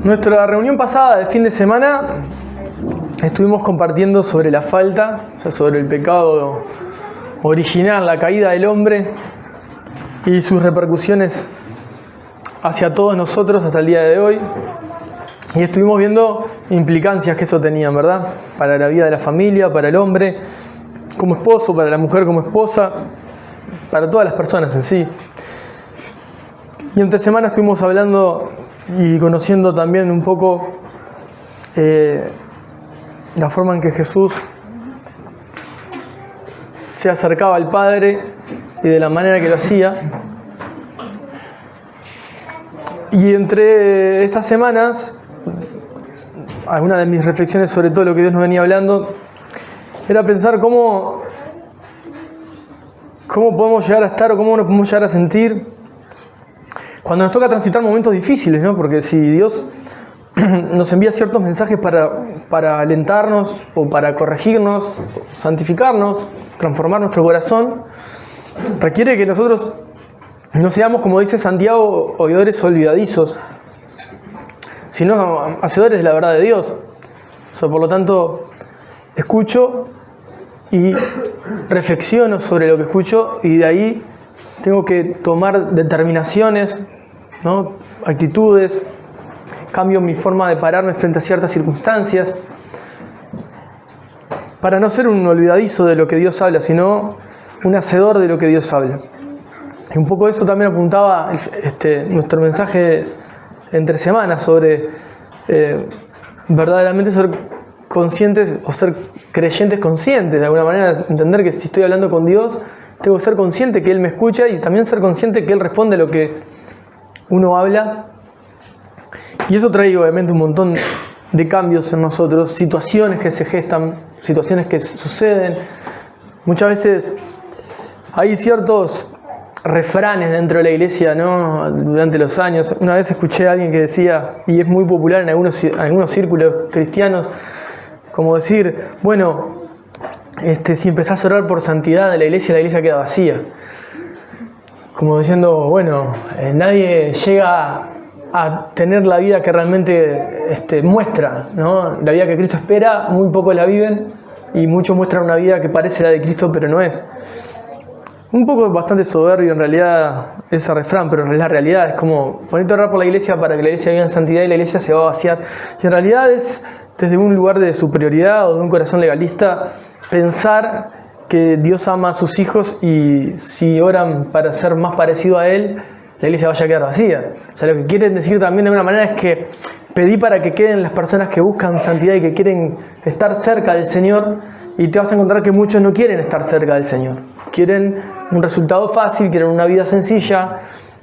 Nuestra reunión pasada de fin de semana estuvimos compartiendo sobre la falta, o sea, sobre el pecado original, la caída del hombre y sus repercusiones hacia todos nosotros hasta el día de hoy. Y estuvimos viendo implicancias que eso tenía, ¿verdad? Para la vida de la familia, para el hombre como esposo, para la mujer como esposa, para todas las personas en sí. Y entre semana estuvimos hablando y conociendo también un poco la forma en que Jesús se acercaba al Padre y de la manera que lo hacía. Y entre estas semanas, alguna de mis reflexiones sobre todo lo que Dios nos venía hablando era pensar cómo podemos llegar a estar o cómo nos podemos llegar a sentir cuando nos toca transitar momentos difíciles, ¿no? Porque si Dios nos envía ciertos mensajes para alentarnos o para corregirnos, santificarnos, transformar nuestro corazón, requiere que nosotros no seamos, como dice Santiago, oidores olvidadizos, sino hacedores de la verdad de Dios. O sea, por lo tanto, escucho y reflexiono sobre lo que escucho y de ahí tengo que tomar determinaciones, ¿no? Actitudes, cambio mi forma de pararme frente a ciertas circunstancias para no ser un olvidadizo de lo que Dios habla, sino un hacedor de lo que Dios habla. Y un poco eso también apuntaba nuestro mensaje entre semanas sobre verdaderamente ser conscientes o ser creyentes conscientes, de alguna manera entender que si estoy hablando con Dios tengo que ser consciente que Él me escucha y también ser consciente que Él responde a lo que uno habla. Y eso trae obviamente un montón de cambios en nosotros, situaciones que se gestan, situaciones que suceden. Muchas veces hay ciertos refranes dentro de la iglesia, ¿no? Durante los años. Una vez escuché a alguien que decía, y es muy popular en algunos círculos cristianos, como decir, bueno, si empezás a orar por santidad de la iglesia queda vacía. Como diciendo, bueno, nadie llega a tener la vida que realmente muestra, ¿no? La vida que Cristo espera, muy pocos la viven y muchos muestran una vida que parece la de Cristo, pero no es. Un poco bastante soberbio en realidad ese refrán, pero en la realidad es como ponerte a orar por la iglesia para que la iglesia viva en santidad y la iglesia se va a vaciar. Y en realidad es desde un lugar de superioridad o de un corazón legalista pensar que Dios ama a sus hijos y si oran para ser más parecido a Él, la iglesia vaya a quedar vacía. O sea, lo que quieren decir también de alguna manera es que pedí para que queden las personas que buscan santidad y que quieren estar cerca del Señor, y te vas a encontrar que muchos no quieren estar cerca del Señor. Quieren un resultado fácil, quieren una vida sencilla,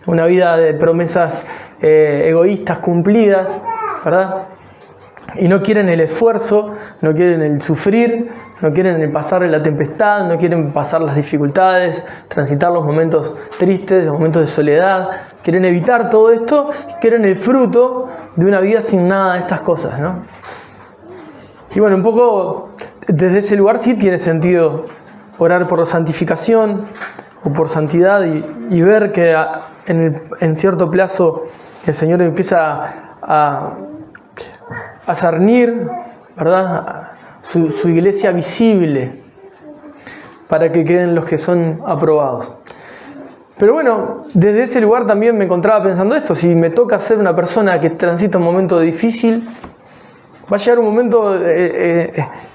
una vida de promesas egoístas cumplidas, ¿verdad? Y no quieren el esfuerzo, no quieren el sufrir, no quieren el pasar la tempestad, no quieren pasar las dificultades, transitar los momentos tristes, los momentos de soledad. Quieren evitar todo esto, quieren el fruto de una vida sin nada de estas cosas, ¿no? Y bueno, un poco desde ese lugar sí tiene sentido orar por santificación o por santidad y ver que en cierto plazo el Señor empieza a cernir, ¿verdad? Su iglesia visible para que queden los que son aprobados. Pero bueno, desde ese lugar también me encontraba pensando esto: si me toca ser una persona que transita un momento difícil, va a llegar un momento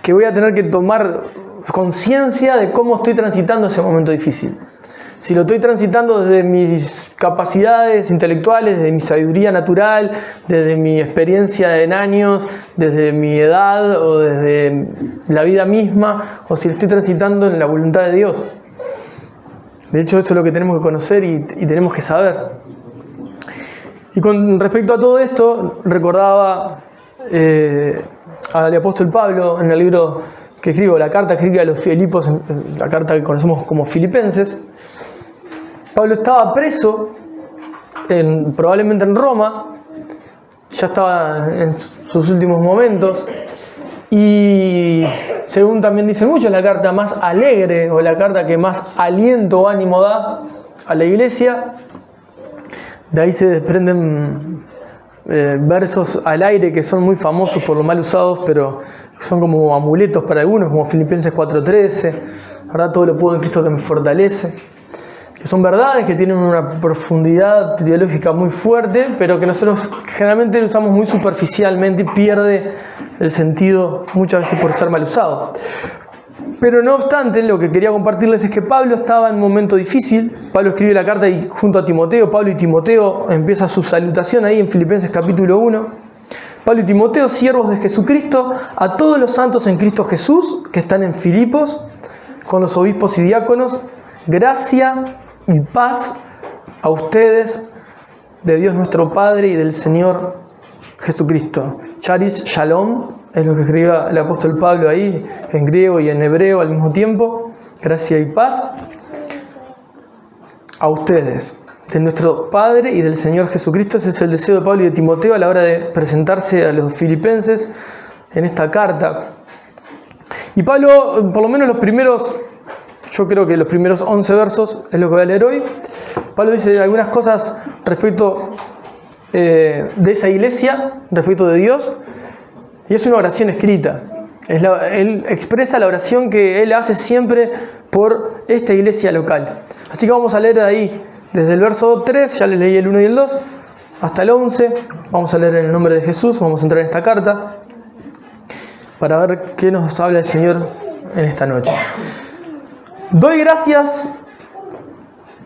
que voy a tener que tomar conciencia de cómo estoy transitando ese momento difícil. Si lo estoy transitando desde mis capacidades intelectuales, desde mi sabiduría natural, desde mi experiencia en años, desde mi edad o desde la vida misma, o si lo estoy transitando en la voluntad de Dios. De hecho, eso es lo que tenemos que conocer y tenemos que saber. Y con respecto a todo esto, recordaba al apóstol Pablo en el libro que escribo, la carta que escribe a los Filipos, la carta que conocemos como Filipenses. Pablo estaba preso, probablemente en Roma, ya estaba en sus últimos momentos, y según también dicen muchos, la carta más alegre o la carta que más aliento o ánimo da a la iglesia. De ahí se desprenden versos al aire que son muy famosos por lo mal usados, pero son como amuletos para algunos, como Filipenses 4:13, ¿verdad? Todo lo puedo en Cristo que me fortalece. Que son verdades que tienen una profundidad teológica muy fuerte, pero que nosotros generalmente lo usamos muy superficialmente y pierde el sentido muchas veces por ser mal usado. Pero no obstante, lo que quería compartirles es que Pablo estaba en un momento difícil. Pablo escribe la carta y junto a Timoteo, Pablo y Timoteo, empieza su salutación ahí en Filipenses capítulo 1. Pablo y Timoteo, siervos de Jesucristo, a todos los santos en Cristo Jesús, que están en Filipos, con los obispos y diáconos, gracia y paz a ustedes, de Dios nuestro Padre y del Señor Jesucristo. Charis Shalom es lo que escribía el apóstol Pablo ahí, en griego y en hebreo al mismo tiempo. Gracia y paz a ustedes, de nuestro Padre y del Señor Jesucristo. Ese es el deseo de Pablo y de Timoteo a la hora de presentarse a los filipenses en esta carta. Y Pablo, por lo menos yo creo que los primeros 11 versos es lo que voy a leer hoy. Pablo dice algunas cosas respecto de esa iglesia, respecto de Dios, y es una oración escrita. Él expresa la oración que él hace siempre por esta iglesia local. Así que vamos a leer de ahí, desde el verso 3, ya les leí el 1 y el 2, hasta el 11. Vamos a leer en el nombre de Jesús, vamos a entrar en esta carta para ver qué nos habla el Señor en esta noche. Doy gracias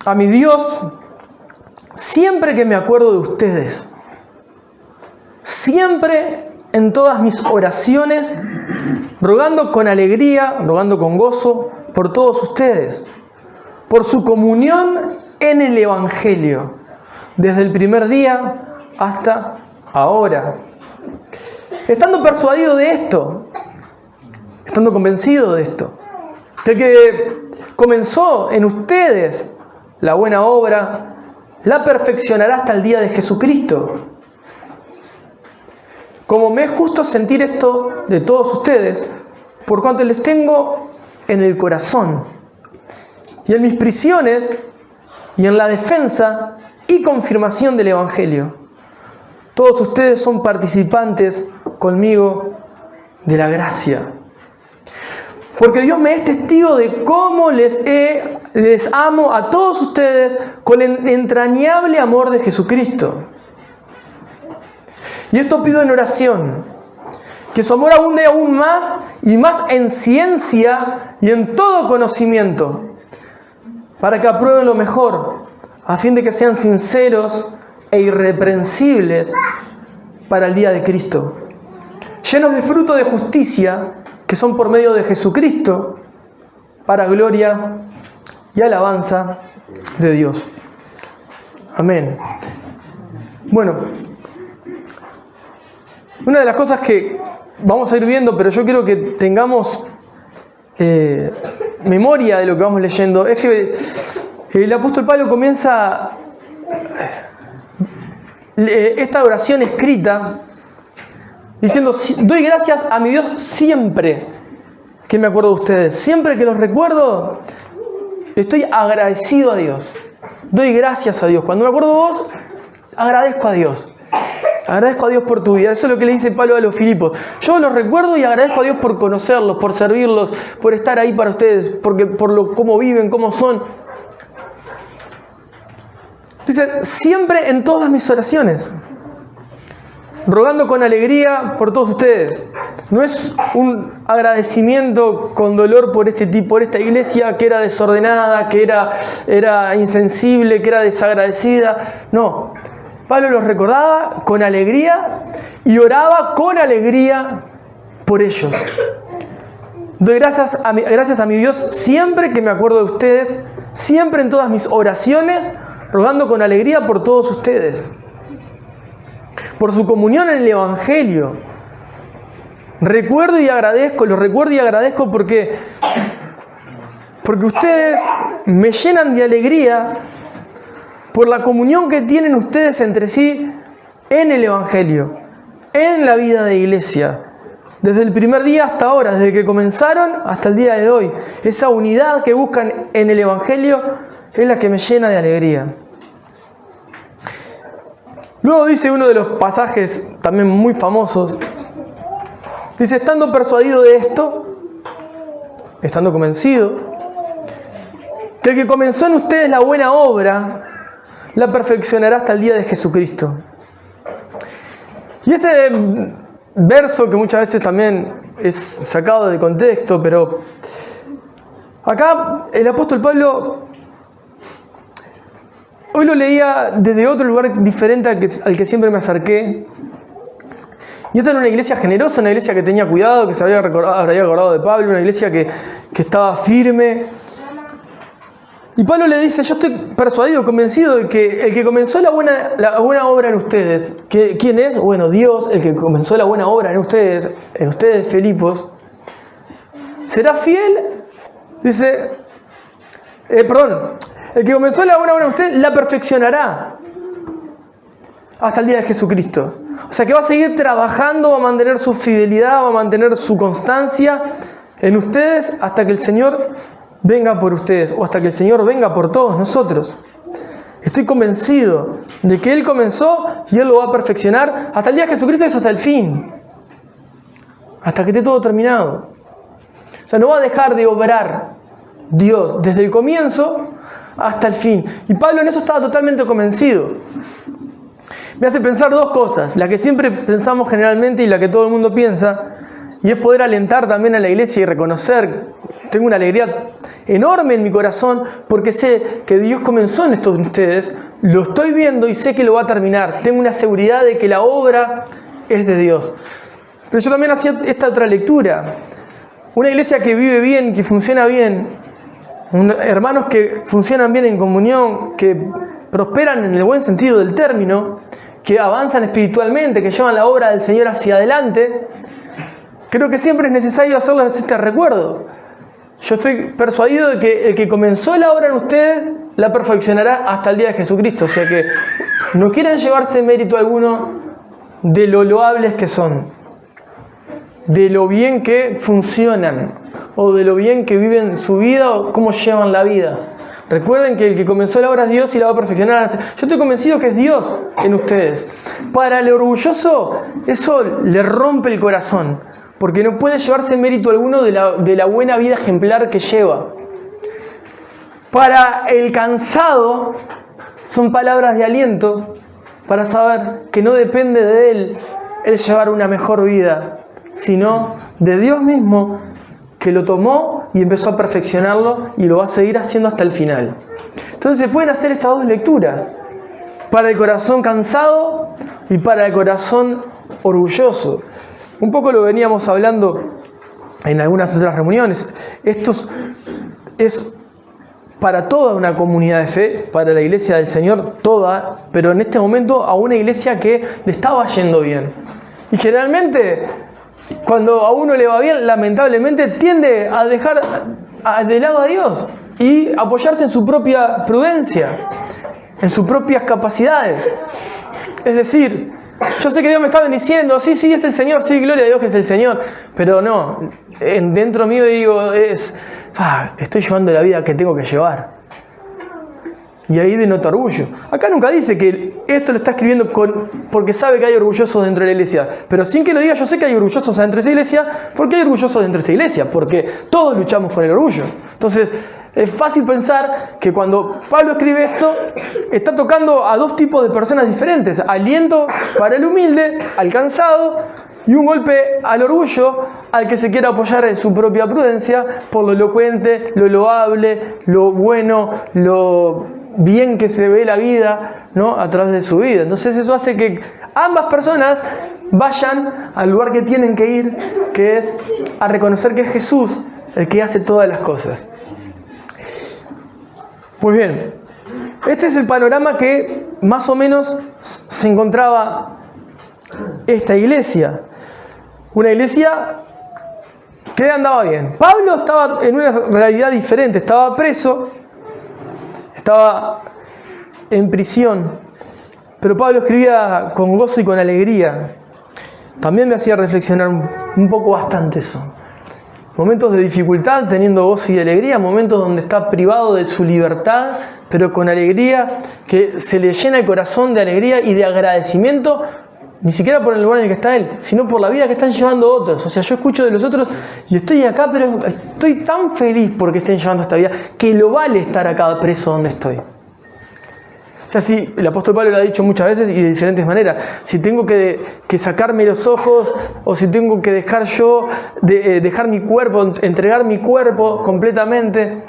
a mi Dios siempre que me acuerdo de ustedes. Siempre en todas mis oraciones, rogando con alegría, rogando con gozo por todos ustedes, por su comunión en el Evangelio, desde el primer día hasta ahora. Estando persuadido de esto, estando convencido de esto, de que comenzó en ustedes la buena obra, la perfeccionará hasta el día de Jesucristo. Como me es justo sentir esto de todos ustedes, por cuanto les tengo en el corazón, y en mis prisiones, y en la defensa y confirmación del Evangelio. Todos ustedes son participantes conmigo de la gracia. Porque Dios me es testigo de cómo les amo a todos ustedes con el entrañable amor de Jesucristo. Y esto pido en oración, que su amor abunde aún más y más en ciencia y en todo conocimiento, para que aprueben lo mejor, a fin de que sean sinceros e irreprensibles para el día de Cristo, llenos de fruto de justicia, que son por medio de Jesucristo, para gloria y alabanza de Dios. Amén. Bueno, una de las cosas que vamos a ir viendo, pero yo quiero que tengamos memoria de lo que vamos leyendo, es que el apóstol Pablo comienza esta oración escrita diciendo: doy gracias a mi Dios siempre que me acuerdo de ustedes. Siempre que los recuerdo, estoy agradecido a Dios. Doy gracias a Dios. Cuando me acuerdo de vos, agradezco a Dios. Agradezco a Dios por tu vida. Eso es lo que le dice Pablo a los Filipos. Yo los recuerdo y agradezco a Dios por conocerlos, por servirlos, por estar ahí para ustedes, cómo viven, cómo son. Dice: siempre en todas mis oraciones, rogando con alegría por todos ustedes. No es un agradecimiento con dolor por esta iglesia que era desordenada, que era insensible, que era desagradecida. No. Pablo los recordaba con alegría y oraba con alegría por ellos. Doy gracias a mi Dios siempre que me acuerdo de ustedes, siempre en todas mis oraciones, rogando con alegría por todos ustedes, por su comunión en el Evangelio. Los recuerdo y agradezco porque ustedes me llenan de alegría por la comunión que tienen ustedes entre sí en el Evangelio, en la vida de iglesia, desde el primer día hasta ahora, desde que comenzaron hasta el día de hoy. Esa unidad que buscan en el Evangelio es la que me llena de alegría. Luego dice uno de los pasajes también muy famosos, dice, estando persuadido de esto, estando convencido, que el que comenzó en ustedes la buena obra, la perfeccionará hasta el día de Jesucristo. Y ese verso que muchas veces también es sacado de contexto, pero acá el apóstol Pablo, hoy lo leía desde otro lugar diferente al que siempre me acerqué. Y esta era una iglesia generosa, una iglesia que tenía cuidado, que se había acordado de Pablo, una iglesia que estaba firme. Y Pablo le dice, yo estoy persuadido, convencido de que el que comenzó la buena obra en ustedes, ¿quién es? Bueno, Dios, el que comenzó la buena obra en ustedes Filipos, será fiel, dice, el que comenzó la buena obra en ustedes la perfeccionará hasta el día de Jesucristo. O sea que va a seguir trabajando, va a mantener su fidelidad, va a mantener su constancia en ustedes hasta que el Señor venga por ustedes o hasta que el Señor venga por todos nosotros. Estoy convencido de que Él comenzó y Él lo va a perfeccionar hasta el día de Jesucristo, es hasta el fin, hasta que esté todo terminado. O sea, no va a dejar de obrar Dios desde el comienzo hasta el fin. Y Pablo en eso estaba totalmente convencido. Me hace pensar dos cosas, la que siempre pensamos generalmente y la que todo el mundo piensa, y es poder alentar también a la iglesia y reconocer, tengo una alegría enorme en mi corazón porque sé que Dios comenzó en esto de ustedes, lo estoy viendo y sé que lo va a terminar, tengo una seguridad de que la obra es de Dios. Pero yo también hacía esta otra lectura, una iglesia que vive bien, que funciona bien, hermanos que funcionan bien en comunión, que prosperan en el buen sentido del término, que avanzan espiritualmente, que llevan la obra del Señor hacia adelante. Creo que siempre es necesario hacerles este recuerdo. Yo estoy persuadido de que el que comenzó la obra en ustedes la perfeccionará hasta el día de Jesucristo. O sea que no quieran llevarse mérito alguno de lo loables que son, de lo bien que funcionan, o de lo bien que viven su vida o cómo llevan la vida. Recuerden que el que comenzó la obra es Dios y la va a perfeccionar. Yo estoy convencido que es Dios en ustedes. Para el orgulloso, eso le rompe el corazón, porque no puede llevarse mérito alguno de la buena vida ejemplar que lleva. Para el cansado, son palabras de aliento para saber que no depende de él el llevar una mejor vida, sino de Dios mismo, que lo tomó y empezó a perfeccionarlo y lo va a seguir haciendo hasta el final. Entonces se pueden hacer estas dos lecturas, para el corazón cansado y para el corazón orgulloso. Un poco lo veníamos hablando en algunas otras reuniones. Esto es para toda una comunidad de fe, para la iglesia del Señor, toda, pero en este momento a una iglesia que le estaba yendo bien. Y generalmente, cuando a uno le va bien, lamentablemente tiende a dejar de lado a Dios y apoyarse en su propia prudencia, en sus propias capacidades. Es decir, yo sé que Dios me está bendiciendo, sí, es el Señor, sí, gloria a Dios que es el Señor, pero no, dentro mío digo, estoy llevando la vida que tengo que llevar. Y ahí denota orgullo. Acá nunca dice que esto lo está escribiendo porque sabe que hay orgullosos dentro de la iglesia. Pero sin que lo diga, yo sé que hay orgullosos dentro de esa iglesia. ¿Por qué hay orgullosos dentro de esta iglesia? Porque todos luchamos con el orgullo. Entonces, es fácil pensar que cuando Pablo escribe esto, está tocando a dos tipos de personas diferentes. Aliento para el humilde, al cansado, y un golpe al orgullo, al que se quiere apoyar en su propia prudencia, por lo elocuente, lo loable, lo bueno, lo bien que se ve la vida, ¿no?, a través de su vida. Entonces eso hace que ambas personas vayan al lugar que tienen que ir, que es a reconocer que es Jesús el que hace todas las cosas. Pues bien, este es el panorama que más o menos se encontraba esta iglesia. Una iglesia que andaba bien. Pablo estaba en una realidad diferente, estaba preso, estaba en prisión, pero Pablo escribía con gozo y con alegría. También me hacía reflexionar un poco bastante eso. Momentos de dificultad teniendo gozo y alegría, momentos donde está privado de su libertad, pero con alegría, que se le llena el corazón de alegría y de agradecimiento, ni siquiera por el lugar en el que está él, sino por la vida que están llevando otros. O sea, yo escucho de los otros y estoy acá, pero estoy tan feliz porque estén llevando esta vida, que lo vale estar acá preso donde estoy. O sea, sí, el apóstol Pablo lo ha dicho muchas veces y de diferentes maneras. Si tengo que sacarme los ojos, o si tengo que dejar mi cuerpo, entregar mi cuerpo completamente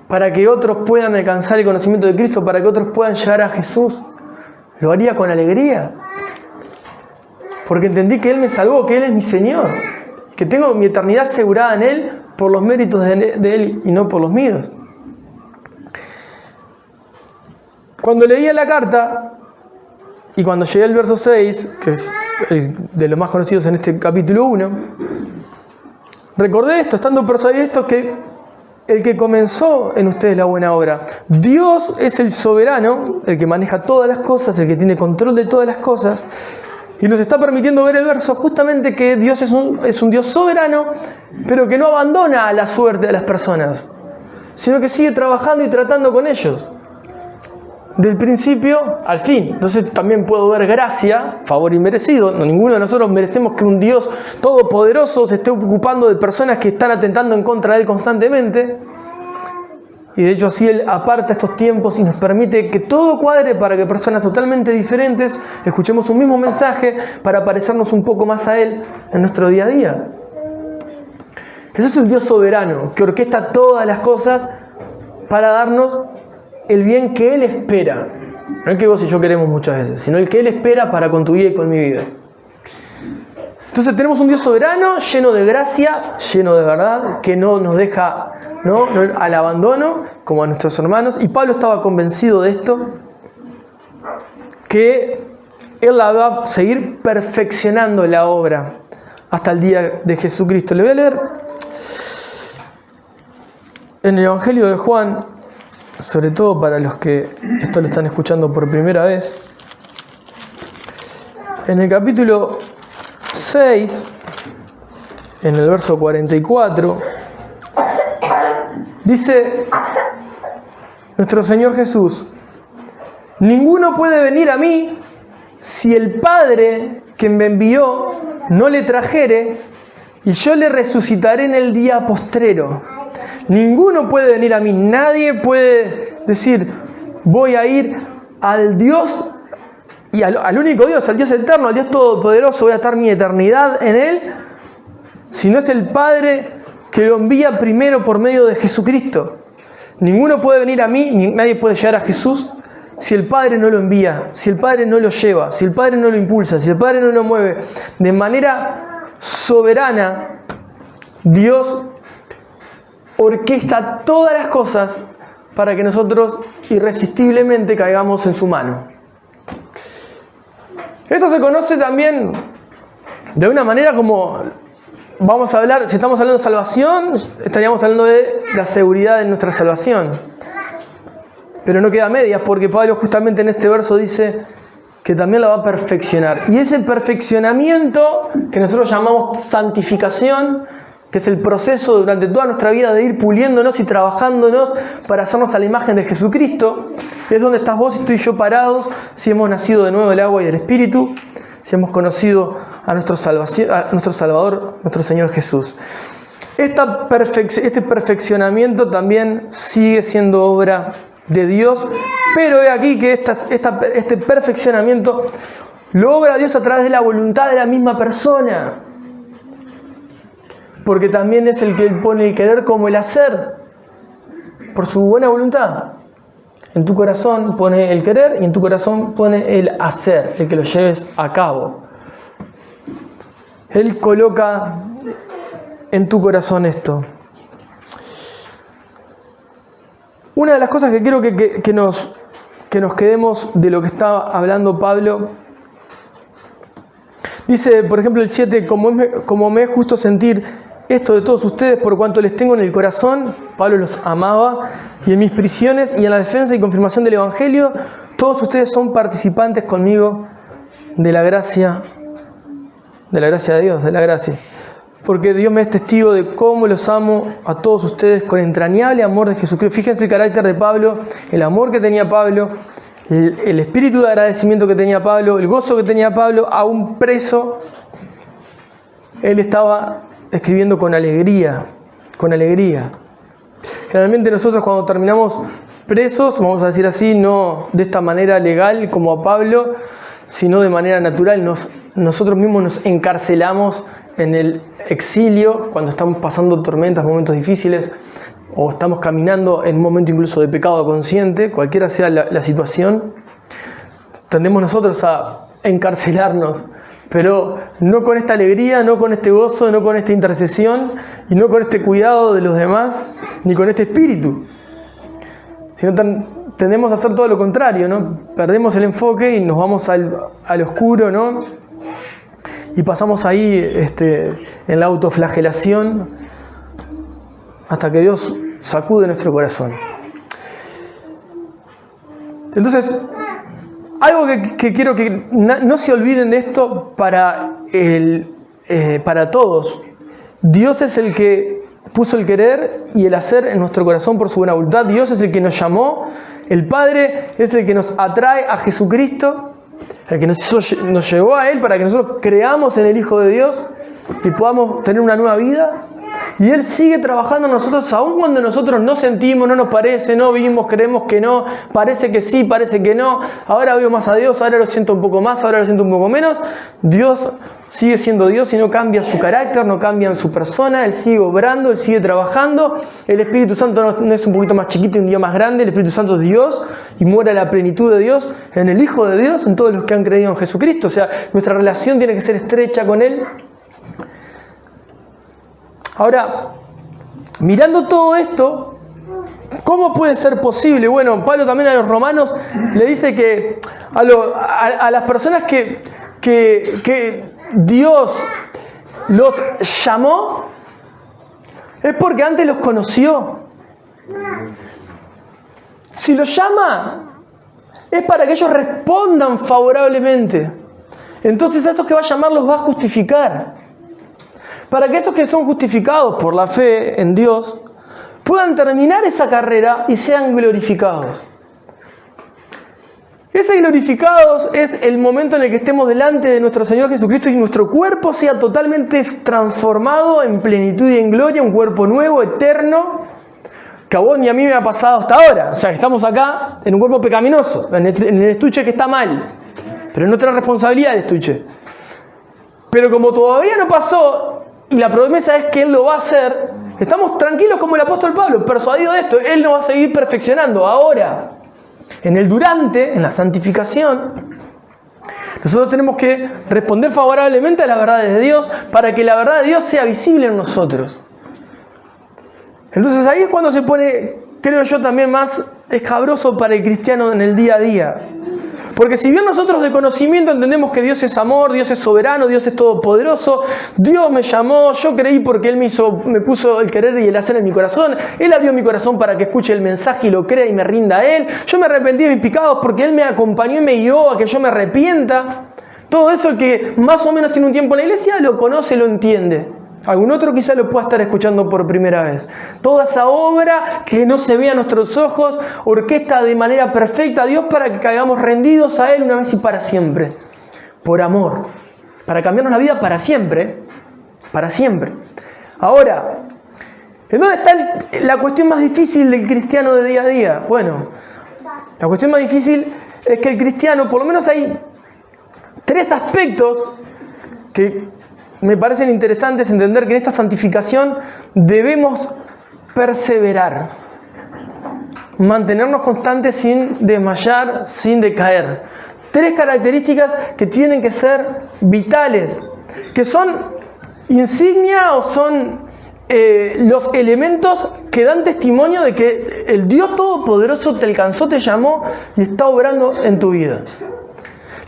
para que otros puedan alcanzar el conocimiento de Cristo, para que otros puedan llegar a Jesús, lo haría con alegría. Porque entendí que Él me salvó, que Él es mi Señor, que tengo mi eternidad asegurada en Él por los méritos de Él y no por los míos. Cuando leía la carta, y cuando llegué al verso 6, que es de los más conocidos en este capítulo 1, recordé esto, estando persuadido de esto, que el que comenzó en ustedes la buena obra, Dios es el soberano, el que maneja todas las cosas, el que tiene control de todas las cosas, y nos está permitiendo ver el verso justamente que Dios es un Dios soberano, pero que no abandona a la suerte de las personas, sino que sigue trabajando y tratando con ellos. Del principio al fin. Entonces también puedo ver gracia, favor inmerecido. No, ninguno de nosotros merecemos que un Dios todopoderoso se esté ocupando de personas que están atentando en contra de Él constantemente. Y de hecho así Él aparta estos tiempos y nos permite que todo cuadre para que personas totalmente diferentes escuchemos un mismo mensaje para parecernos un poco más a Él en nuestro día a día. Ese es el Dios soberano que orquesta todas las cosas para darnos el bien que Él espera. No el que vos y yo queremos muchas veces, sino el que Él espera para con tu vida y con mi vida. Entonces tenemos un Dios soberano, lleno de gracia, lleno de verdad, que no nos deja al abandono, como a nuestros hermanos. Y Pablo estaba convencido de esto, que Él la va a seguir perfeccionando la obra hasta el día de Jesucristo. Le voy a leer en el Evangelio de Juan, sobre todo para los que esto lo están escuchando por primera vez, en el capítulo 6, en el verso 44, dice nuestro Señor Jesús: ninguno puede venir a mí si el Padre que me envió no le trajere, y yo le resucitaré en el día postrero. Ninguno puede venir a mí, nadie puede decir voy a ir al Dios y al único Dios, al Dios eterno, al Dios todopoderoso, voy a estar mi eternidad en Él, si no es el Padre que lo envía primero por medio de Jesucristo. Ninguno puede venir a mí, nadie puede llegar a Jesús si el Padre no lo envía, si el Padre no lo lleva, si el Padre no lo impulsa, si el Padre no lo mueve. De manera soberana, Dios orquesta todas las cosas para que nosotros irresistiblemente caigamos en su mano. Esto se conoce también de una manera como, vamos a hablar, si estamos hablando de salvación, estaríamos hablando de la seguridad de nuestra salvación. Pero no queda a medias, porque Pablo justamente en este verso dice que también la va a perfeccionar. Y ese perfeccionamiento que nosotros llamamos santificación, que es el proceso durante toda nuestra vida de ir puliéndonos y trabajándonos para hacernos a la imagen de Jesucristo, es donde estás vos y estoy yo parados, si hemos nacido de nuevo del agua y del Espíritu, si hemos conocido a nuestro Salvador, nuestro Señor Jesús. Este perfeccionamiento también sigue siendo obra de Dios, pero he aquí que este perfeccionamiento lo obra Dios a través de la voluntad de la misma persona. Porque también es el que pone el querer como el hacer, por su buena voluntad. En tu corazón pone el querer y en tu corazón pone el hacer, el que lo lleves a cabo. Él coloca en tu corazón esto. Una de las cosas que quiero que nos quedemos de lo que está hablando Pablo, dice, por ejemplo, el 7, como me es justo sentir esto de todos ustedes, por cuanto les tengo en el corazón. Pablo los amaba, y en mis prisiones y en la defensa y confirmación del Evangelio, todos ustedes son participantes conmigo de la gracia de Dios, de la gracia. porque Dios me es testigo de cómo los amo a todos ustedes con entrañable amor de Jesucristo. Fíjense el carácter de Pablo, el amor que tenía Pablo, el espíritu de agradecimiento que tenía Pablo, el gozo que tenía Pablo, aún preso. Él estaba escribiendo con alegría, con alegría. Generalmente nosotros cuando terminamos presos, vamos a decir así, no de esta manera legal como a Pablo, sino de manera natural, nosotros mismos nos encarcelamos en el exilio cuando estamos pasando tormentas, momentos difíciles, o estamos caminando en un momento incluso de pecado consciente, cualquiera sea la situación, tendemos nosotros a encarcelarnos, pero no con esta alegría, no con este gozo, no con esta intercesión, y no con este cuidado de los demás, ni con este espíritu, sino tendemos a hacer todo lo contrario, ¿no? Perdemos el enfoque y nos vamos al oscuro, ¿no? Y pasamos ahí en la autoflagelación hasta que Dios sacude nuestro corazón. Entonces, algo que quiero que no se olviden de esto para todos. Dios es el que puso el querer y el hacer en nuestro corazón por su buena voluntad. Dios es el que nos llamó. El Padre es el que nos atrae a Jesucristo, el que nos llevó a Él para que nosotros creamos en el Hijo de Dios y podamos tener una nueva vida. Y Él sigue trabajando en nosotros, aun cuando nosotros no sentimos, no nos parece, no vivimos, creemos que no, parece que sí, parece que no. Ahora veo más a Dios, ahora lo siento un poco más, ahora lo siento un poco menos. Dios sigue siendo Dios y no cambia su carácter, no cambia su persona. Él sigue obrando, Él sigue trabajando. El Espíritu Santo no es un poquito más chiquito y un día más grande. El Espíritu Santo es Dios y mora la plenitud de Dios en el Hijo de Dios, en todos los que han creído en Jesucristo. O sea, nuestra relación tiene que ser estrecha con Él. Ahora, mirando todo esto, ¿cómo puede ser posible? Bueno, Pablo también a los romanos le dice que a las personas que Dios los llamó, es porque antes los conoció. Si los llama, es para que ellos respondan favorablemente. Entonces a esos que va a llamar los va a justificar. Para que esos que son justificados por la fe en Dios puedan terminar esa carrera y sean glorificados. Ese glorificados es el momento en el que estemos delante de nuestro Señor Jesucristo y nuestro cuerpo sea totalmente transformado en plenitud y en gloria, un cuerpo nuevo, eterno, que a vos ni a mí me ha pasado hasta ahora. O sea, que estamos acá en un cuerpo pecaminoso, en el estuche que está mal, pero no nuestra responsabilidad el estuche. Pero como todavía no pasó, y la promesa es que Él lo va a hacer, estamos tranquilos como el apóstol Pablo, persuadido de esto. Él nos va a seguir perfeccionando. Ahora, en el durante, en la santificación, nosotros tenemos que responder favorablemente a la verdad de Dios para que la verdad de Dios sea visible en nosotros. Entonces ahí es cuando se pone, creo yo, también más escabroso para el cristiano en el día a día. Porque si bien nosotros de conocimiento entendemos que Dios es amor, Dios es soberano, Dios es todopoderoso, Dios me llamó, yo creí porque Él me puso el querer y el hacer en mi corazón, Él abrió mi corazón para que escuche el mensaje y lo crea y me rinda a Él, yo me arrepentí de mis pecados porque Él me acompañó y me guió a que yo me arrepienta. Todo eso el que más o menos tiene un tiempo en la iglesia lo conoce, lo entiende. Algún otro quizá lo pueda estar escuchando por primera vez. Toda esa obra que no se ve a nuestros ojos, orquesta de manera perfecta a Dios para que caigamos rendidos a Él una vez y para siempre. Por amor. Para cambiarnos la vida para siempre. Para siempre. Ahora, ¿en dónde está la cuestión más difícil del cristiano de día a día? Bueno, la cuestión más difícil es que el cristiano, por lo menos hay 3 aspectos que me parecen interesantes entender que en esta santificación debemos perseverar, mantenernos constantes sin desmayar, sin decaer. 3 características que tienen que ser vitales, que son insignia o son los elementos que dan testimonio de que el Dios Todopoderoso te alcanzó, te llamó y está obrando en tu vida.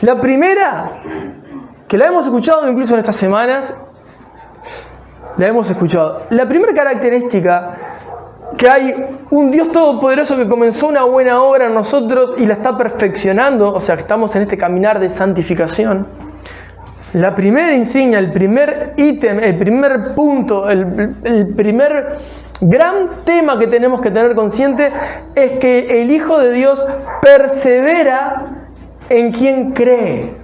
La primera, que la hemos escuchado incluso en estas semanas, la hemos escuchado. La primera característica, que hay un Dios todopoderoso que comenzó una buena obra en nosotros y la está perfeccionando, o sea que estamos en este caminar de santificación. La primera insignia, el primer ítem, el primer punto, el primer gran tema que tenemos que tener consciente es que el Hijo de Dios persevera en quien cree.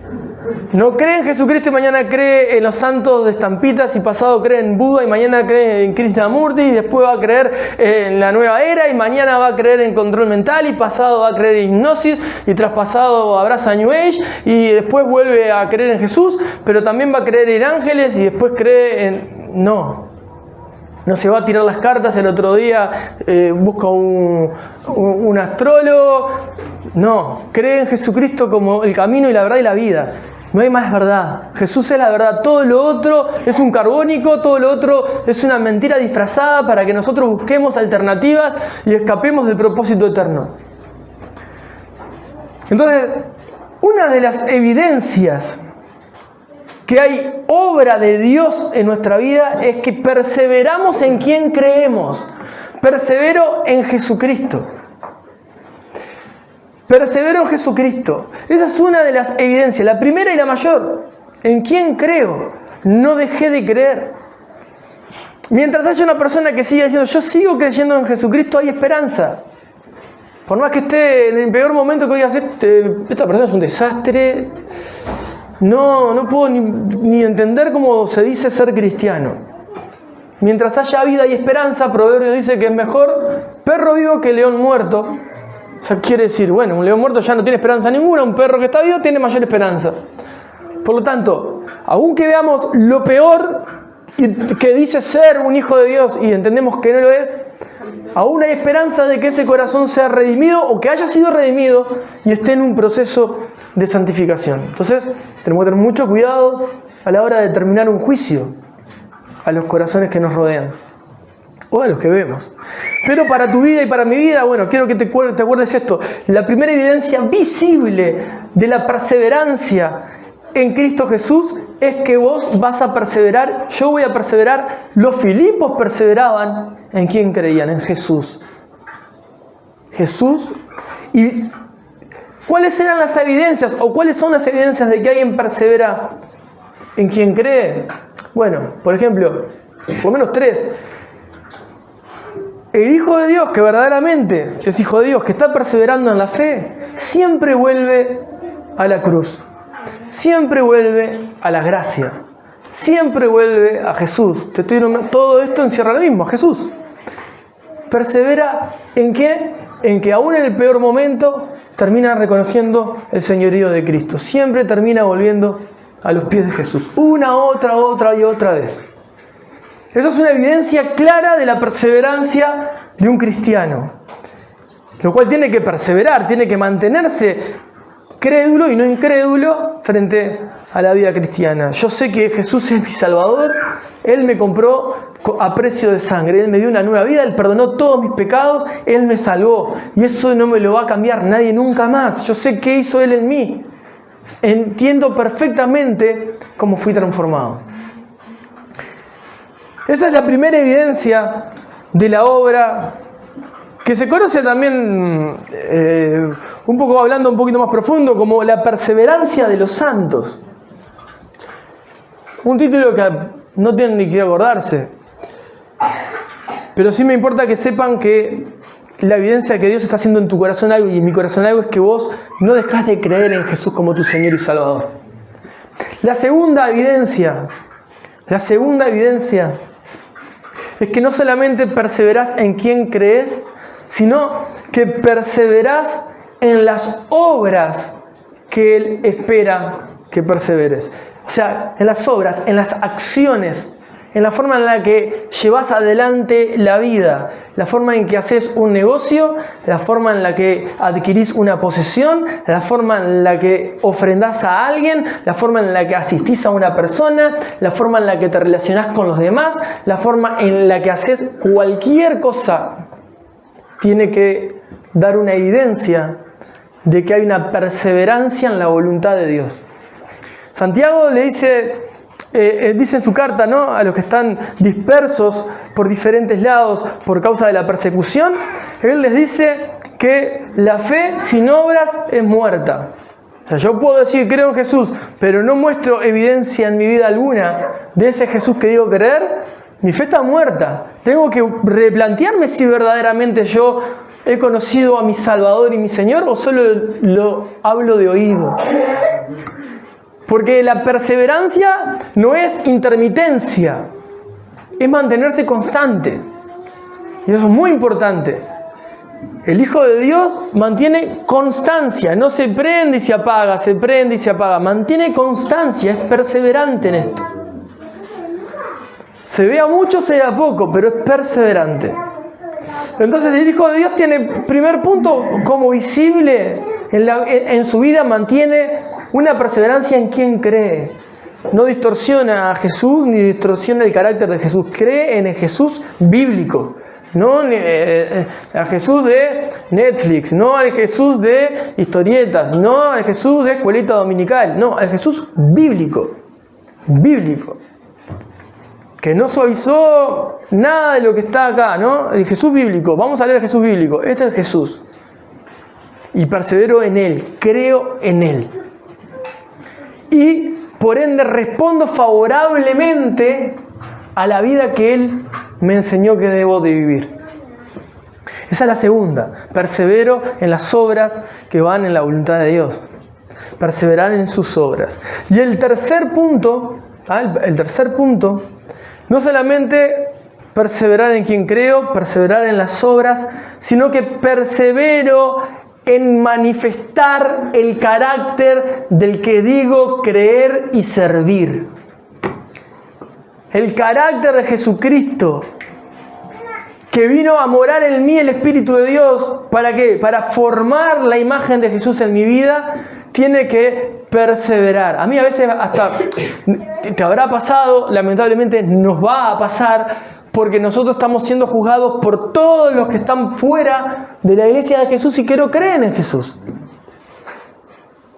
No cree en Jesucristo y mañana cree en los santos de estampitas, y pasado cree en Buda y mañana cree en Krishnamurti, y después va a creer en la nueva era y mañana va a creer en control mental, y pasado va a creer en hipnosis y traspasado abraza New Age y después vuelve a creer en Jesús, pero también va a creer en ángeles y después cree en... No se va a tirar las cartas el otro día, busca un astrólogo. No, cree en Jesucristo como el camino y la verdad y la vida. No hay más verdad. Jesús es la verdad. Todo lo otro es un carbónico, todo lo otro es una mentira disfrazada para que nosotros busquemos alternativas y escapemos del propósito eterno. Entonces, una de las evidencias que hay obra de Dios en nuestra vida es que perseveramos en quien creemos. Persevero en Jesucristo. Persevero en Jesucristo. Esa es una de las evidencias, la primera y la mayor. ¿En quién creo? No dejé de creer. Mientras haya una persona que siga diciendo, yo sigo creyendo en Jesucristo, hay esperanza. Por más que esté en el peor momento que hoy hace, esta persona es un desastre. No puedo ni entender cómo se dice ser cristiano. Mientras haya vida y esperanza, Proverbios dice que es mejor perro vivo que león muerto. O sea, quiere decir, bueno, un león muerto ya no tiene esperanza ninguna, un perro que está vivo tiene mayor esperanza. Por lo tanto, aunque veamos lo peor que dice ser un hijo de Dios y entendemos que no lo es, aún hay esperanza de que ese corazón sea redimido o que haya sido redimido y esté en un proceso de santificación. Entonces, tenemos que tener mucho cuidado a la hora de terminar un juicio a los corazones que nos rodean o a los que vemos. Pero para tu vida y para mi vida, bueno, quiero que te acuerdes esto. La primera evidencia visible de la perseverancia en Cristo Jesús es que vos vas a perseverar, yo voy a perseverar. Los Filipos perseveraban en quién creían, en Jesús. Jesús. ¿Y cuáles eran las evidencias o cuáles son las evidencias de que alguien persevera en quien cree? Bueno, por ejemplo, por lo menos 3. El Hijo de Dios, que verdaderamente es Hijo de Dios, que está perseverando en la fe, siempre vuelve a la cruz. Siempre vuelve a la gracia. Siempre vuelve a Jesús. Todo esto encierra lo mismo, a Jesús. Persevera ¿en qué? En que aún en el peor momento termina reconociendo el señorío de Cristo. Siempre termina volviendo a los pies de Jesús. Una, otra y otra vez. Eso es una evidencia clara de la perseverancia de un cristiano. Lo cual tiene que perseverar, tiene que mantenerse crédulo y no incrédulo frente a la vida cristiana. Yo sé que Jesús es mi Salvador. Él me compró a precio de sangre. Él me dio una nueva vida. Él perdonó todos mis pecados. Él me salvó. Y eso no me lo va a cambiar nadie nunca más. Yo sé qué hizo Él en mí. Entiendo perfectamente cómo fui transformado. Esa es la primera evidencia de la obra que se conoce también, un poco hablando un poquito más profundo, como la perseverancia de los santos. Un título que no tienen ni que acordarse. Pero sí me importa que sepan que la evidencia de que Dios está haciendo en tu corazón algo y en mi corazón algo es que vos no dejás de creer en Jesús como tu Señor y Salvador. La segunda evidencia es que no solamente perseverás en quien crees, sino que perseverás en las obras que Él espera que perseveres. O sea, en las obras, en las acciones, en la forma en la que llevas adelante la vida, la forma en que haces un negocio, la forma en la que adquirís una posesión, la forma en la que ofrendás a alguien, la forma en la que asistís a una persona, la forma en la que te relacionás con los demás, la forma en la que haces cualquier cosa, tiene que dar una evidencia de que hay una perseverancia en la voluntad de Dios. Santiago le dice en su carta, ¿no?, a los que están dispersos por diferentes lados por causa de la persecución, él les dice que la fe sin obras es muerta. O sea, yo puedo decir creo en Jesús, pero no muestro evidencia en mi vida alguna de ese Jesús que digo creer, mi fe está muerta. Tengo que replantearme si verdaderamente yo he conocido a mi Salvador y mi Señor o solo lo hablo de oído. Porque la perseverancia no es intermitencia, es mantenerse constante. Y eso es muy importante. El Hijo de Dios mantiene constancia, no se prende y se apaga, se prende y se apaga. Mantiene constancia, es perseverante en esto. Se ve a mucho, se ve a poco, pero es perseverante. Entonces el Hijo de Dios tiene, primer punto, como visible en su vida, mantiene una perseverancia en quien cree. No distorsiona a Jesús ni distorsiona el carácter de Jesús. Cree en el Jesús bíblico. No a Jesús de Netflix, no al Jesús de historietas, no al Jesús de escuelita dominical, no, al Jesús bíblico. Bíblico. Que no suavizó nada de lo que está acá, ¿no? El Jesús bíblico. Vamos a leer el Jesús bíblico. Este es Jesús. Y persevero en Él, creo en Él. Y por ende respondo favorablemente a la vida que Él me enseñó que debo de vivir. Esa es la segunda. Persevero en las obras que van en la voluntad de Dios. Perseverar en sus obras. Y el tercer punto, no solamente perseverar en quien creo, perseverar en las obras, sino que persevero en manifestar el carácter del que digo creer y servir. El carácter de Jesucristo, que vino a morar en mí el Espíritu de Dios. ¿Para qué? Para formar la imagen de Jesús en mi vida, tiene que perseverar. A mí a veces hasta te habrá pasado, lamentablemente nos va a pasar, porque nosotros estamos siendo juzgados por todos los que están fuera de la iglesia de Jesús y que no creen en Jesús.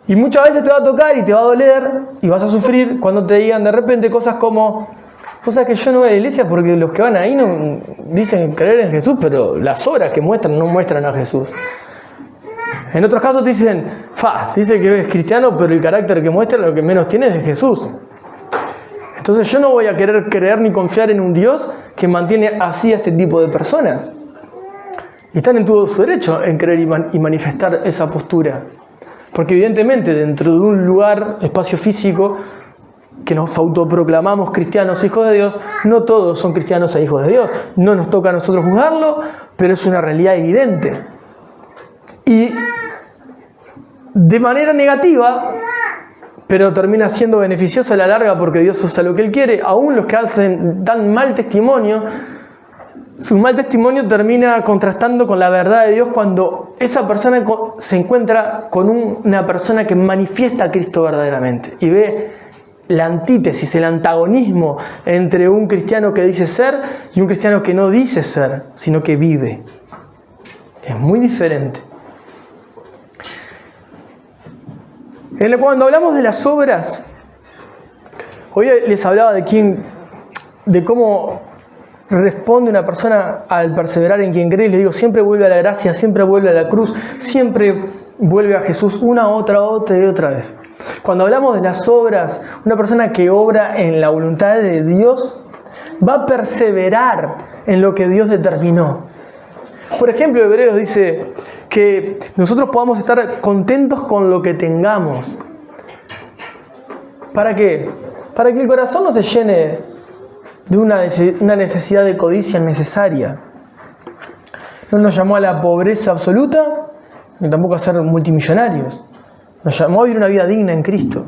Y muchas veces te va a tocar y te va a doler y vas a sufrir cuando te digan de repente cosas como: cosas que yo no voy a la iglesia porque los que van ahí no dicen creer en Jesús, pero las obras que muestran no muestran a Jesús. En otros casos te dicen: dice que es cristiano, pero el carácter que muestra lo que menos tiene es de Jesús. Entonces yo no voy a querer creer ni confiar en un Dios que mantiene así a este tipo de personas. Y están en todo su derecho en creer y manifestar esa postura. Porque evidentemente dentro de un lugar, espacio físico, que nos autoproclamamos cristianos, hijos de Dios, no todos son cristianos e hijos de Dios. No nos toca a nosotros juzgarlo, pero es una realidad evidente. Y de manera negativa, pero termina siendo beneficioso a la larga porque Dios usa lo que Él quiere, aún los que dan mal testimonio, su mal testimonio termina contrastando con la verdad de Dios cuando esa persona se encuentra con una persona que manifiesta a Cristo verdaderamente y ve la antítesis, el antagonismo entre un cristiano que dice ser y un cristiano que no dice ser, sino que vive. Es muy diferente. Cuando hablamos de las obras, hoy les hablaba de cómo responde una persona al perseverar en quien cree. Y les digo, siempre vuelve a la gracia, siempre vuelve a la cruz, siempre vuelve a Jesús una, otra y otra vez. Cuando hablamos de las obras, una persona que obra en la voluntad de Dios va a perseverar en lo que Dios determinó. Por ejemplo, Hebreos dice que nosotros podamos estar contentos con lo que tengamos. ¿Para qué? Para que el corazón no se llene de una necesidad de codicia innecesaria. No nos llamó a la pobreza absoluta, ni tampoco a ser multimillonarios. Nos llamó a vivir una vida digna en Cristo.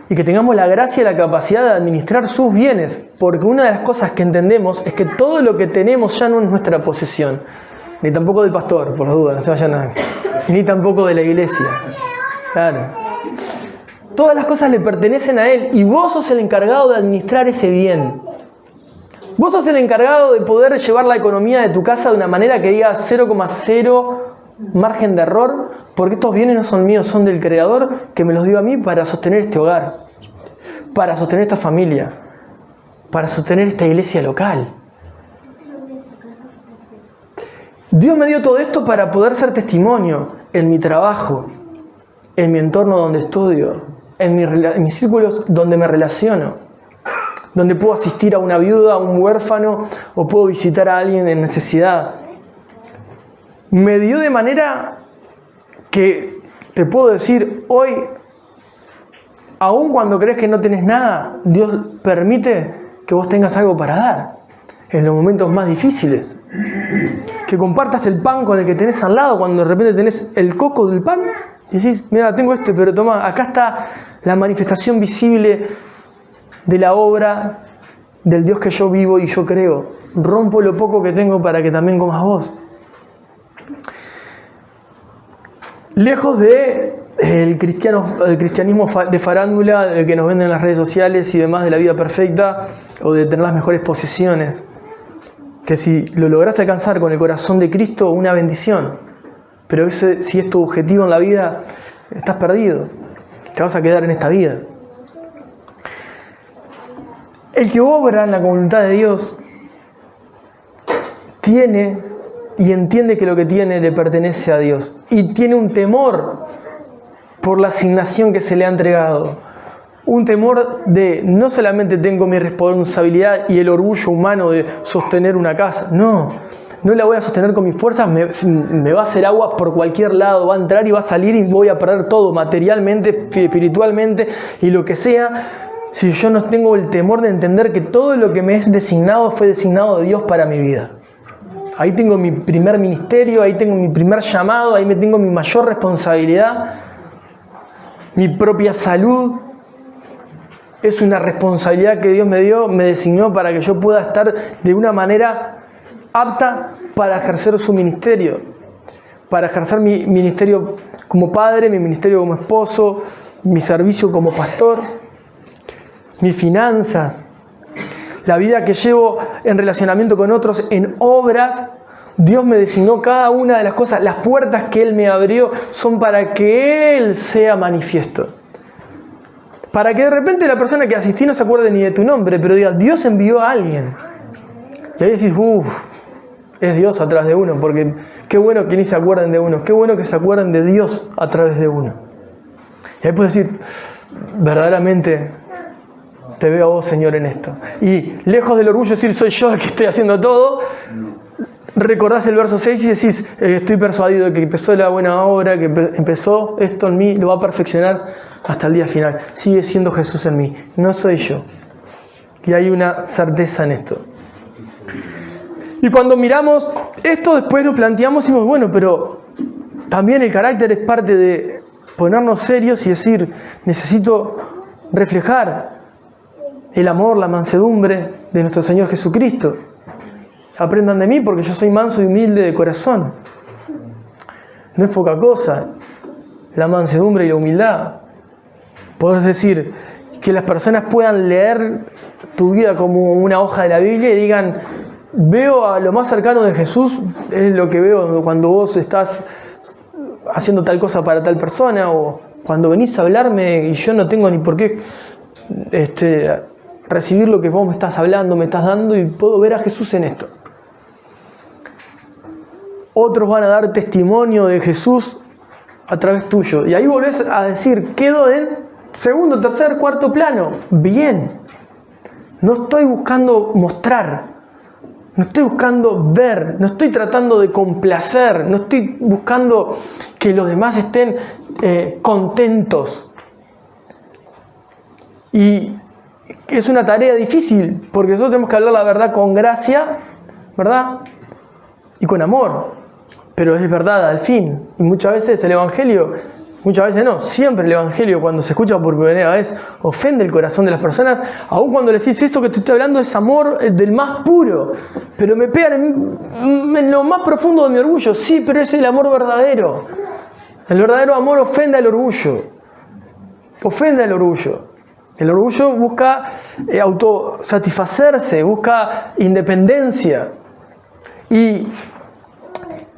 Y que tengamos la gracia y la capacidad de administrar sus bienes. Porque una de las cosas que entendemos es que todo lo que tenemos ya no es nuestra posesión. Ni tampoco del pastor, por la duda, no se vayan a... Ni tampoco de la iglesia. Claro. Todas las cosas le pertenecen a Él. Y vos sos el encargado de administrar ese bien. Vos sos el encargado de poder llevar la economía de tu casa de una manera que diga 0,0 margen de error, porque estos bienes no son míos, son del Creador que me los dio a mí para sostener este hogar, para sostener esta familia, para sostener esta iglesia local. Dios me dio todo esto para poder ser testimonio en mi trabajo, en mi entorno donde estudio, en mis círculos donde me relaciono, donde puedo asistir a una viuda, a un huérfano o puedo visitar a alguien en necesidad. Me dio de manera que te puedo decir hoy, aun cuando crees que no tenés nada, Dios permite que vos tengas algo para dar en los momentos más difíciles. Que compartas el pan con el que tenés al lado cuando de repente tenés el coco del pan y decís, mira, tengo este, pero toma, acá está la manifestación visible de la obra del Dios que yo vivo y yo creo. Rompo lo poco que tengo para que también comas vos. Lejos de el cristianismo de farándula, el que nos venden en las redes sociales y demás, de la vida perfecta o de tener las mejores posesiones, que si lo lográs alcanzar con el corazón de Cristo, una bendición, pero si es tu objetivo en la vida, estás perdido, te vas a quedar en esta vida. El que obra en la voluntad de Dios tiene y entiende que lo que tiene le pertenece a Dios y tiene un temor por la asignación que se le ha entregado. Un temor de no solamente tengo mi responsabilidad y el orgullo humano de sostener una casa, no la voy a sostener con mis fuerzas, me va a hacer agua por cualquier lado, va a entrar y va a salir y voy a perder todo, materialmente, espiritualmente y lo que sea, si yo no tengo el temor de entender que todo lo que me es designado fue designado de Dios para mi vida. Ahí tengo mi primer ministerio, ahí tengo mi primer llamado, ahí me tengo mi mayor responsabilidad, mi propia salud. Es una responsabilidad que Dios me dio, me designó para que yo pueda estar de una manera apta para ejercer su ministerio, para ejercer mi ministerio como padre, mi ministerio como esposo, mi servicio como pastor, mis finanzas, la vida que llevo en relacionamiento con otros, en obras. Dios me designó cada una de las cosas, las puertas que Él me abrió son para que Él sea manifiesto. Para que de repente la persona que asistí no se acuerde ni de tu nombre, pero diga, Dios envió a alguien. Y ahí decís, es Dios a través de uno, porque qué bueno que ni se acuerden de uno, qué bueno que se acuerden de Dios a través de uno. Y ahí puedes decir, verdaderamente te veo a vos, Señor, en esto. Y lejos del orgullo decir, soy yo el que estoy haciendo todo, recordás el verso 6 y decís, estoy persuadido de que empezó la buena obra, que empezó esto en mí, lo va a perfeccionar hasta el día final. Sigue siendo Jesús en mí, no soy yo. Y hay una certeza en esto. Y cuando miramos esto, después nos planteamos y decimos, bueno, pero también el carácter es parte de ponernos serios y decir, necesito reflejar el amor, la mansedumbre de nuestro Señor Jesucristo. Aprendan de mí porque yo soy manso y humilde de corazón. No es poca cosa la mansedumbre y la humildad. Podés decir que las personas puedan leer tu vida como una hoja de la Biblia y digan, veo a lo más cercano de Jesús, es lo que veo cuando vos estás haciendo tal cosa para tal persona, o cuando venís a hablarme y yo no tengo ni por qué recibir lo que vos me estás hablando, me estás dando, y puedo ver a Jesús en esto. Otros van a dar testimonio de Jesús a través tuyo. Y ahí volvés a decir, quedo en segundo, tercer, cuarto plano. Bien. No estoy buscando mostrar. No estoy buscando ver. No estoy tratando de complacer. No estoy buscando que los demás estén contentos. Y es una tarea difícil, porque nosotros tenemos que hablar la verdad con gracia, ¿verdad? Y con amor. Pero es verdad al fin. Y muchas veces el Evangelio, muchas veces no, siempre el Evangelio cuando se escucha por primera vez ofende el corazón de las personas, aun cuando le decís eso que te estoy hablando es amor del más puro, pero me pegan en lo más profundo de mi orgullo. Sí, pero es el amor verdadero. El verdadero amor ofende al orgullo. Ofende al orgullo. El orgullo busca autosatisfacerse, busca independencia. Y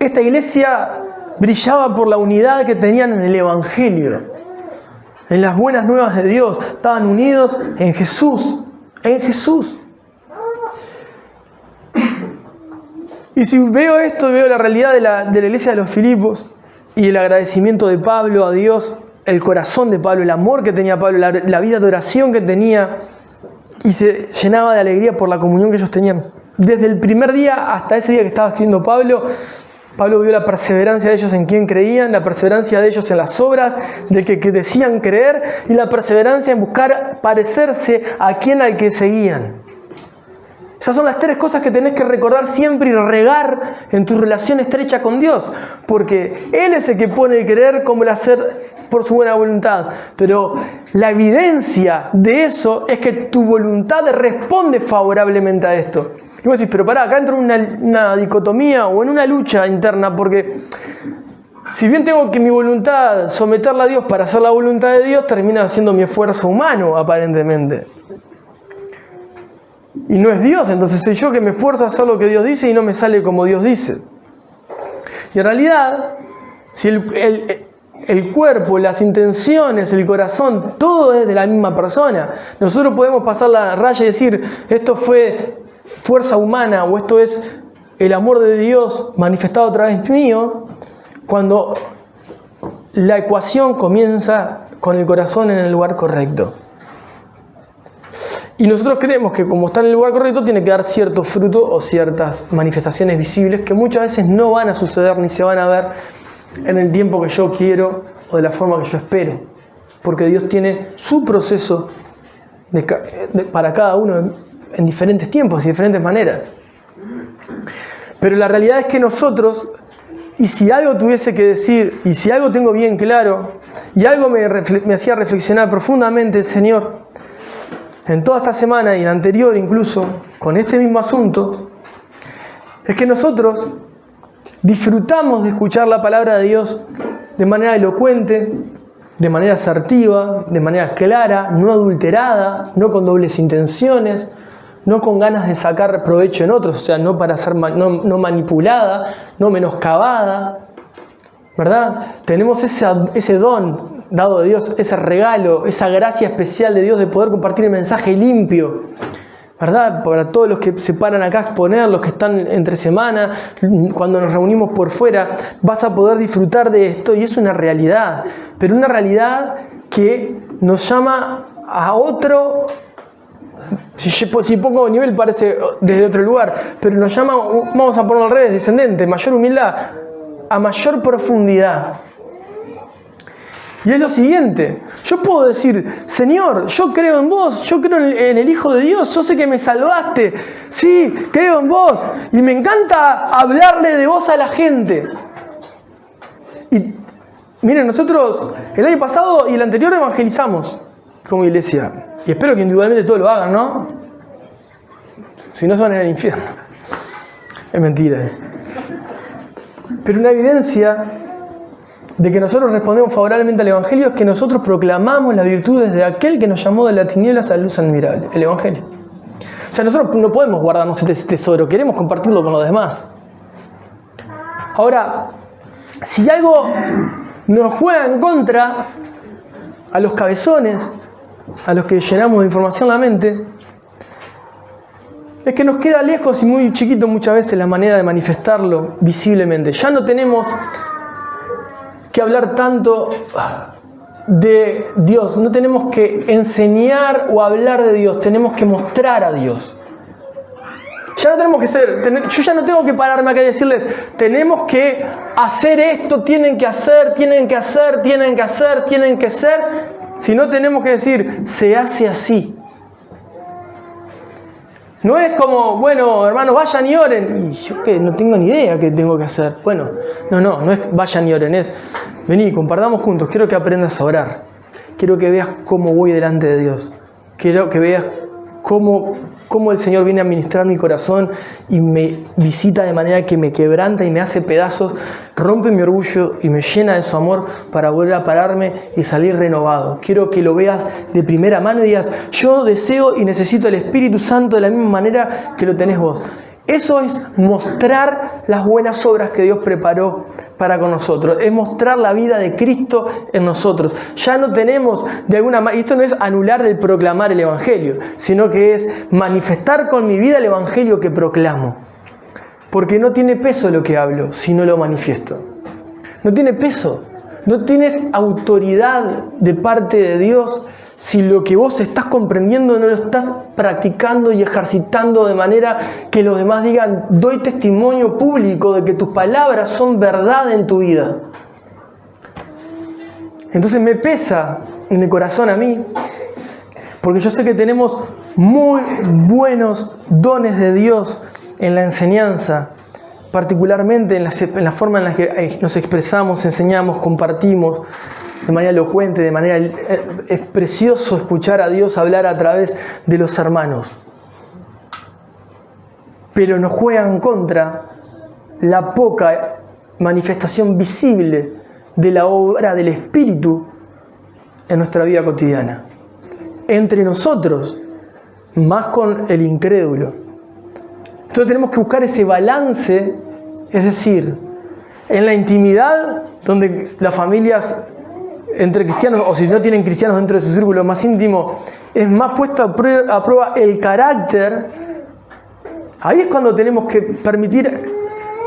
esta iglesia brillaba por la unidad que tenían en el Evangelio, en las buenas nuevas de Dios. Estaban unidos en Jesús, en Jesús. Y si veo esto, veo la realidad de la iglesia de los Filipos y el agradecimiento de Pablo a Dios el corazón de Pablo, el amor que tenía Pablo, la vida de oración que tenía, y se llenaba de alegría por la comunión que ellos tenían. Desde el primer día hasta ese día que estaba escribiendo Pablo vio la perseverancia de ellos en quien creían, la perseverancia de ellos en las obras del que decían creer, y la perseverancia en buscar parecerse a quien al que seguían. Esas son las 3 cosas que tenés que recordar siempre y regar en tu relación estrecha con Dios, porque Él es el que pone el querer como el hacer por su buena voluntad. Pero la evidencia de eso es que tu voluntad responde favorablemente a esto. Y vos decís, pero pará, acá entro en una dicotomía o en una lucha interna, porque si bien tengo que mi voluntad someterla a Dios para hacer la voluntad de Dios, termina siendo mi esfuerzo humano, aparentemente. Y no es Dios, entonces soy yo que me esfuerzo a hacer lo que Dios dice y no me sale como Dios dice. Y en realidad, si el cuerpo, las intenciones, el corazón, todo es de la misma persona. Nosotros podemos pasar la raya y decir, esto fue fuerza humana o esto es el amor de Dios manifestado a través mío, cuando la ecuación comienza con el corazón en el lugar correcto. Y nosotros creemos que como está en el lugar correcto tiene que dar cierto fruto o ciertas manifestaciones visibles que muchas veces no van a suceder ni se van a ver en el tiempo que yo quiero o de la forma que yo espero. Porque Dios tiene su proceso para cada uno en diferentes tiempos y diferentes maneras. Pero la realidad es que nosotros, y si algo tuviese que decir, y si algo tengo bien claro, y algo me hacía reflexionar profundamente el Señor, en toda esta semana y en la anterior incluso, con este mismo asunto, es que nosotros disfrutamos de escuchar la palabra de Dios de manera elocuente, de manera asertiva, de manera clara, no adulterada, no con dobles intenciones, no con ganas de sacar provecho en otros, o sea, no para ser no manipulada, no menoscabada, ¿verdad? Tenemos ese don dado de Dios, ese regalo, esa gracia especial de Dios de poder compartir el mensaje limpio, ¿verdad? Para todos los que se paran acá a exponer, los que están entre semana, cuando nos reunimos por fuera, vas a poder disfrutar de esto y es una realidad, pero una realidad que nos llama a otro, si pongo nivel parece desde otro lugar, pero nos llama, vamos a ponerlo al revés, descendente, mayor humildad, a mayor profundidad. Y es lo siguiente, yo puedo decir, Señor, yo creo en vos, yo creo en el Hijo de Dios, yo sé que me salvaste, sí, creo en vos, y me encanta hablarle de vos a la gente. Y miren, nosotros el año pasado y el anterior evangelizamos como iglesia, y espero que individualmente todos lo hagan, ¿no? Si no se van a ir al infierno. Es mentira eso. Pero una evidencia de que nosotros respondemos favorablemente al Evangelio es que nosotros proclamamos las virtudes de aquel que nos llamó de las tinieblas a la luz admirable, el Evangelio. O sea, nosotros no podemos guardarnos ese tesoro, queremos compartirlo con los demás. Ahora, si algo nos juega en contra a los cabezones, a los que llenamos de información la mente, es que nos queda lejos y muy chiquito muchas veces la manera de manifestarlo visiblemente. Ya no tenemos que hablar tanto de Dios, no tenemos que enseñar o hablar de Dios, tenemos que mostrar a Dios. Ya no tenemos que yo ya no tengo que pararme acá y decirles, tenemos que hacer esto, tienen que hacer, sino tenemos que decir, se hace así. No es como, bueno, hermanos, vayan y oren. Y yo que no tengo ni idea qué tengo que hacer. Bueno, no es vayan y oren, es vení, compartamos juntos. Quiero que aprendas a orar. Quiero que veas cómo voy delante de Dios. Quiero que veas cómo el Señor viene a ministrar mi corazón y me visita de manera que me quebranta y me hace pedazos, rompe mi orgullo y me llena de su amor para volver a pararme y salir renovado. Quiero que lo veas de primera mano y digas, yo deseo y necesito el Espíritu Santo de la misma manera que lo tenés vos. Eso es mostrar las buenas obras que Dios preparó para con nosotros. Es mostrar la vida de Cristo en nosotros. Ya no tenemos de alguna manera, y esto no es anular el proclamar el Evangelio, sino que es manifestar con mi vida el Evangelio que proclamo. Porque no tiene peso lo que hablo si no lo manifiesto. No tiene peso. No tienes autoridad de parte de Dios si lo que vos estás comprendiendo no lo estás practicando y ejercitando de manera que los demás digan: doy testimonio público de que tus palabras son verdad en tu vida. Entonces me pesa en el corazón a mí, porque yo sé que tenemos muy buenos dones de Dios en la enseñanza, particularmente en la forma en la que nos expresamos, enseñamos, compartimos de manera elocuente, de manera... Es precioso escuchar a Dios hablar a través de los hermanos. Pero nos juegan contra la poca manifestación visible de la obra del Espíritu en nuestra vida cotidiana. Entre nosotros, más con el incrédulo. Entonces tenemos que buscar ese balance, es decir, en la intimidad, donde las familias entre cristianos, o si no tienen cristianos dentro de su círculo más íntimo, es más puesto a prueba el carácter. Ahí es cuando tenemos que permitir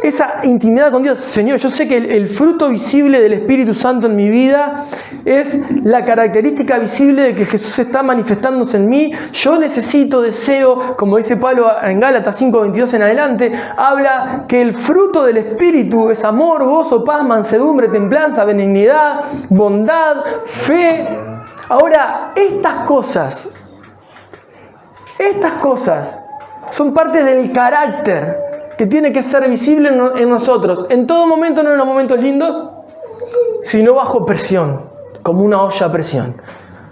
esa intimidad con Dios. Señor, yo sé que el fruto visible del Espíritu Santo en mi vida es la característica visible de que Jesús está manifestándose en mí. Yo necesito, deseo, como dice Pablo en Gálatas 5:22 en adelante, habla que el fruto del Espíritu es amor, gozo, paz, mansedumbre, templanza, benignidad, bondad, fe. Ahora, estas cosas son parte del carácter que tiene que ser visible en nosotros, en todo momento, no en los momentos lindos, sino bajo presión, como una olla a presión.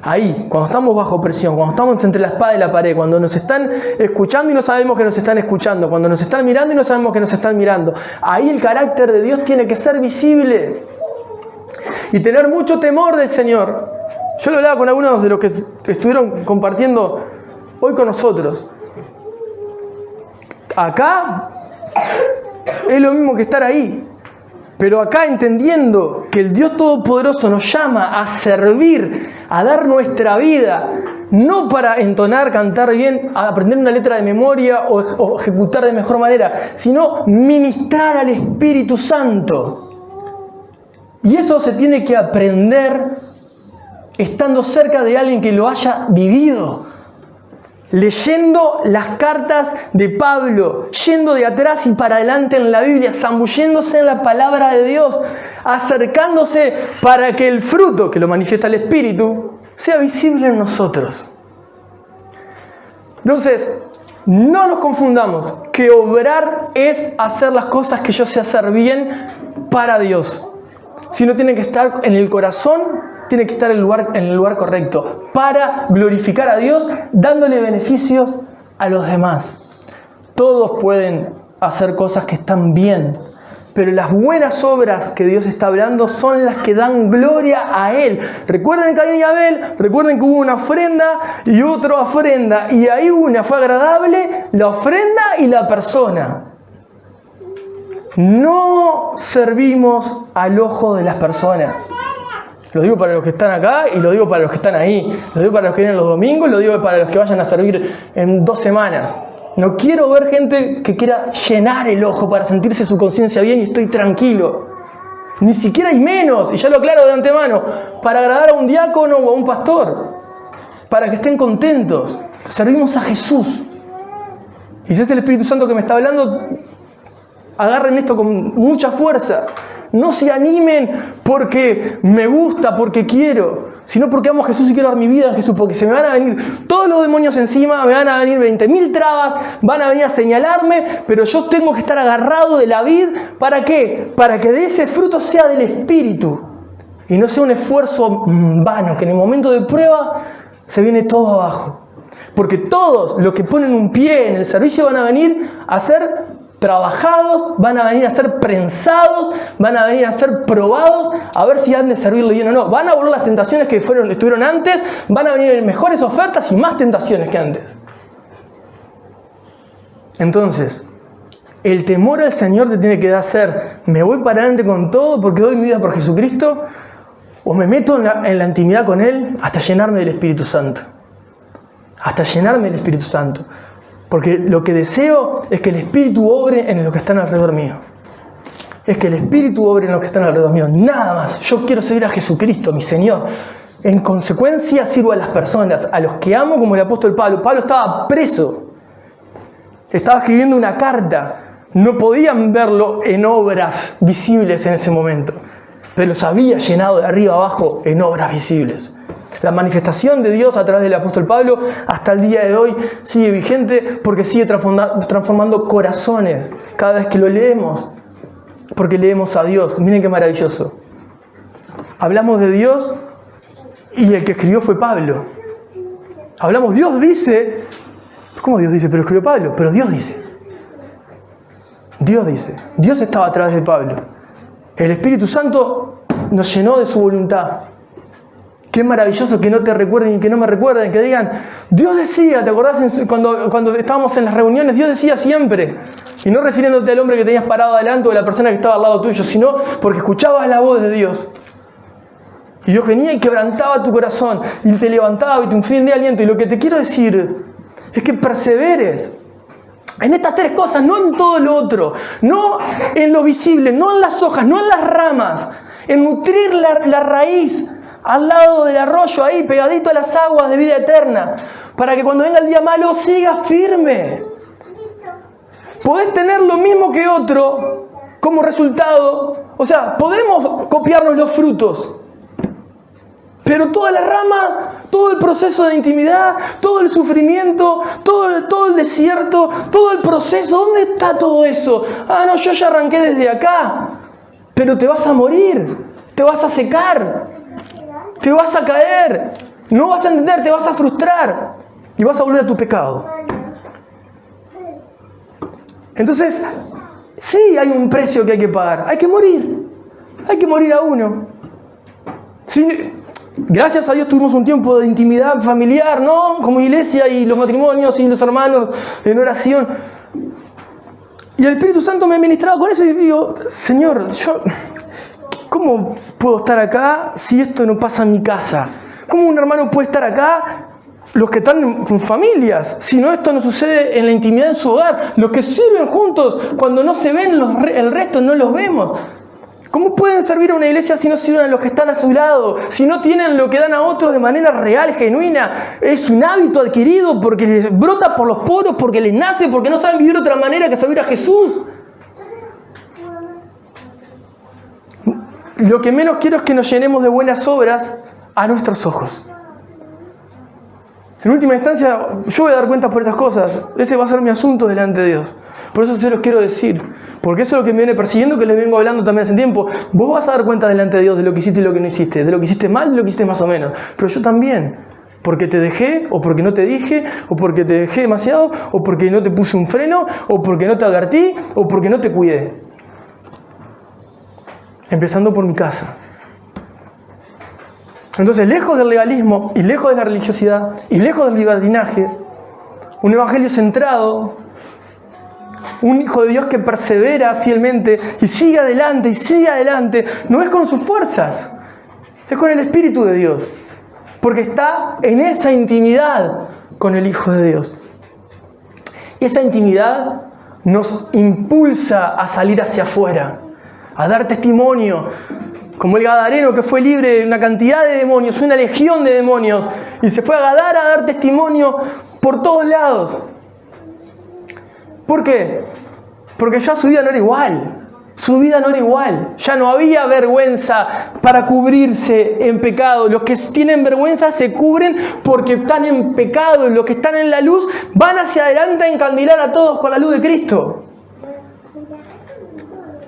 Ahí, cuando estamos bajo presión, cuando estamos entre la espada y la pared, cuando nos están escuchando y no sabemos que nos están escuchando, cuando nos están mirando y no sabemos que nos están mirando, ahí el carácter de Dios tiene que ser visible. Y tener mucho temor del Señor. Yo lo hablaba con algunos de los que estuvieron compartiendo hoy con nosotros. Acá es lo mismo que estar ahí, pero acá entendiendo que el Dios Todopoderoso nos llama a servir, a dar nuestra vida, no para entonar, cantar bien, a aprender una letra de memoria o ejecutar de mejor manera, sino ministrar al Espíritu Santo. Y eso se tiene que aprender estando cerca de alguien que lo haya vivido. Leyendo las cartas de Pablo, yendo de atrás y para adelante en la Biblia, zambulléndose en la palabra de Dios, acercándose para que el fruto que lo manifiesta el Espíritu sea visible en nosotros. Entonces, no nos confundamos que obrar es hacer las cosas que yo sé hacer bien para Dios, sino tiene que estar en el corazón. Tiene que estar en el lugar correcto para glorificar a Dios, dándole beneficios a los demás. Todos pueden hacer cosas que están bien, pero las buenas obras que Dios está hablando son las que dan gloria a Él. Recuerden Caín y Abel, recuerden que hubo una ofrenda y otra ofrenda, y ahí una fue agradable, la ofrenda y la persona. No servimos al ojo de las personas. Lo digo para los que están acá y lo digo para los que están ahí. Lo digo para los que vienen los domingos y lo digo para los que vayan a servir en 2 semanas. No quiero ver gente que quiera llenar el ojo para sentirse su conciencia bien y estoy tranquilo. Ni siquiera hay menos, y ya lo aclaro de antemano, para agradar a un diácono o a un pastor. Para que estén contentos. Servimos a Jesús. Y si es el Espíritu Santo que me está hablando, agarren esto con mucha fuerza. No se animen porque me gusta, porque quiero, sino porque amo a Jesús y quiero dar mi vida a Jesús, porque se me van a venir todos los demonios encima, me van a venir 20.000 trabas, van a venir a señalarme, pero yo tengo que estar agarrado de la vid. ¿Para qué? Para que de ese fruto sea del Espíritu y no sea un esfuerzo vano, que en el momento de prueba se viene todo abajo. Porque todos los que ponen un pie en el servicio van a venir a ser trabajados, van a venir a ser prensados, van a venir a ser probados, a ver si han de servirle bien o no. Van a volver las tentaciones que estuvieron antes, van a venir mejores ofertas y más tentaciones que antes. Entonces, el temor al Señor te tiene que hacer: ¿me voy para adelante con todo porque doy mi vida por Jesucristo? ¿O me meto en la intimidad con Él hasta llenarme del Espíritu Santo? Hasta llenarme del Espíritu Santo. Porque lo que deseo es que el Espíritu obre en los que están alrededor mío. es que el Espíritu obre en los que están alrededor mío. Nada más. Yo quiero seguir a Jesucristo, mi Señor. En consecuencia sirvo a las personas, a los que amo, como el apóstol Pablo. Pablo estaba preso. Estaba escribiendo una carta. No podían verlo en obras visibles en ese momento, pero los había llenado de arriba abajo en obras visibles. La manifestación de Dios a través del apóstol Pablo hasta el día de hoy sigue vigente porque sigue transformando corazones cada vez que lo leemos, porque leemos a Dios. Miren qué maravilloso. Hablamos de Dios y el que escribió fue Pablo. Hablamos, Dios dice. ¿Cómo Dios dice? Pero escribió Pablo. Pero Dios dice. Dios dice. Dios estaba a través de Pablo. El Espíritu Santo nos llenó de su voluntad. Qué maravilloso que no te recuerden y que no me recuerden, que digan, Dios decía, ¿te acordás cuando estábamos en las reuniones? Dios decía siempre. Y no refiriéndote al hombre que tenías parado adelante o a la persona que estaba al lado tuyo, sino porque escuchabas la voz de Dios. Y Dios venía y quebrantaba tu corazón y te levantaba y te infundía aliento. Y lo que te quiero decir es que perseveres en estas tres cosas, no en todo lo otro, no en lo visible, no en las hojas, no en las ramas, en nutrir la raíz al lado del arroyo, ahí pegadito a las aguas de vida eterna, para que cuando venga el día malo sigas firme. Podés tener lo mismo que otro como resultado, o sea, podemos copiarnos los frutos, pero toda la rama, todo el proceso de intimidad, todo el sufrimiento, todo el desierto, todo el proceso, ¿dónde está todo eso? Ah, no, yo ya arranqué desde acá, pero te vas a morir, te vas a secar, te vas a caer, no vas a entender, te vas a frustrar y vas a volver a tu pecado. Entonces, sí hay un precio que hay que pagar, hay que morir a uno. Sí, gracias a Dios tuvimos un tiempo de intimidad familiar, ¿no? Como iglesia y los matrimonios y los hermanos en oración. Y el Espíritu Santo me ha ministrado con eso y digo, Señor, ¿cómo puedo estar acá si esto no pasa en mi casa? ¿Cómo un hermano puede estar acá? Los que están con familias, si no esto no sucede en la intimidad en su hogar. Los que sirven juntos, cuando no se ven el resto no los vemos. ¿Cómo pueden servir a una iglesia si no sirven a los que están a su lado? Si no tienen lo que dan a otros de manera real, genuina. Es un hábito adquirido porque les brota por los poros, porque les nace, porque no saben vivir de otra manera que servir a Jesús. Lo que menos quiero es que nos llenemos de buenas obras a nuestros ojos. En última instancia, yo voy a dar cuenta por esas cosas. Ese va a ser mi asunto delante de Dios. Por eso se los quiero decir. Porque eso es lo que me viene persiguiendo, que les vengo hablando también hace tiempo. Vos vas a dar cuenta delante de Dios de lo que hiciste y lo que no hiciste. De lo que hiciste mal y lo que hiciste más o menos. Pero yo también. Porque te dejé, o porque no te dije, o porque te dejé demasiado, o porque no te puse un freno, o porque no te advertí, o porque no te cuidé. Empezando por mi casa. Entonces, lejos del legalismo, y lejos de la religiosidad, y lejos del libertinaje, un evangelio centrado, un hijo de Dios que persevera fielmente y sigue adelante, no es con sus fuerzas, es con el Espíritu de Dios, porque está en esa intimidad con el Hijo de Dios. Y esa intimidad nos impulsa a salir hacia afuera, a dar testimonio, como el gadareno que fue libre de una cantidad de demonios, una legión de demonios, y se fue a Gadara a dar testimonio por todos lados. ¿Por qué? Porque ya su vida no era igual. Ya no había vergüenza para cubrirse en pecado. Los que tienen vergüenza se cubren porque están en pecado. Los que están en la luz van hacia adelante a encandilar a todos con la luz de Cristo.